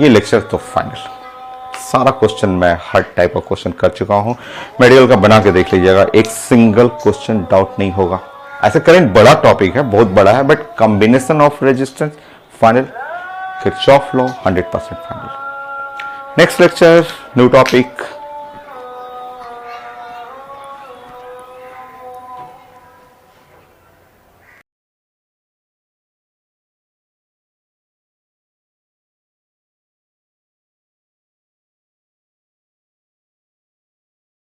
ये लेक्चर। तो फाइनल सारा क्वेश्चन मैं हर टाइप का क्वेश्चन कर चुका हूं, मेडिकल का बना के देख लीजिएगा, एक सिंगल क्वेश्चन डाउट नहीं होगा। ऐसे करंट बड़ा टॉपिक है, बहुत बड़ा है, but combination of resistance final, Kirchhoff law 100% final. Next lecture new topic.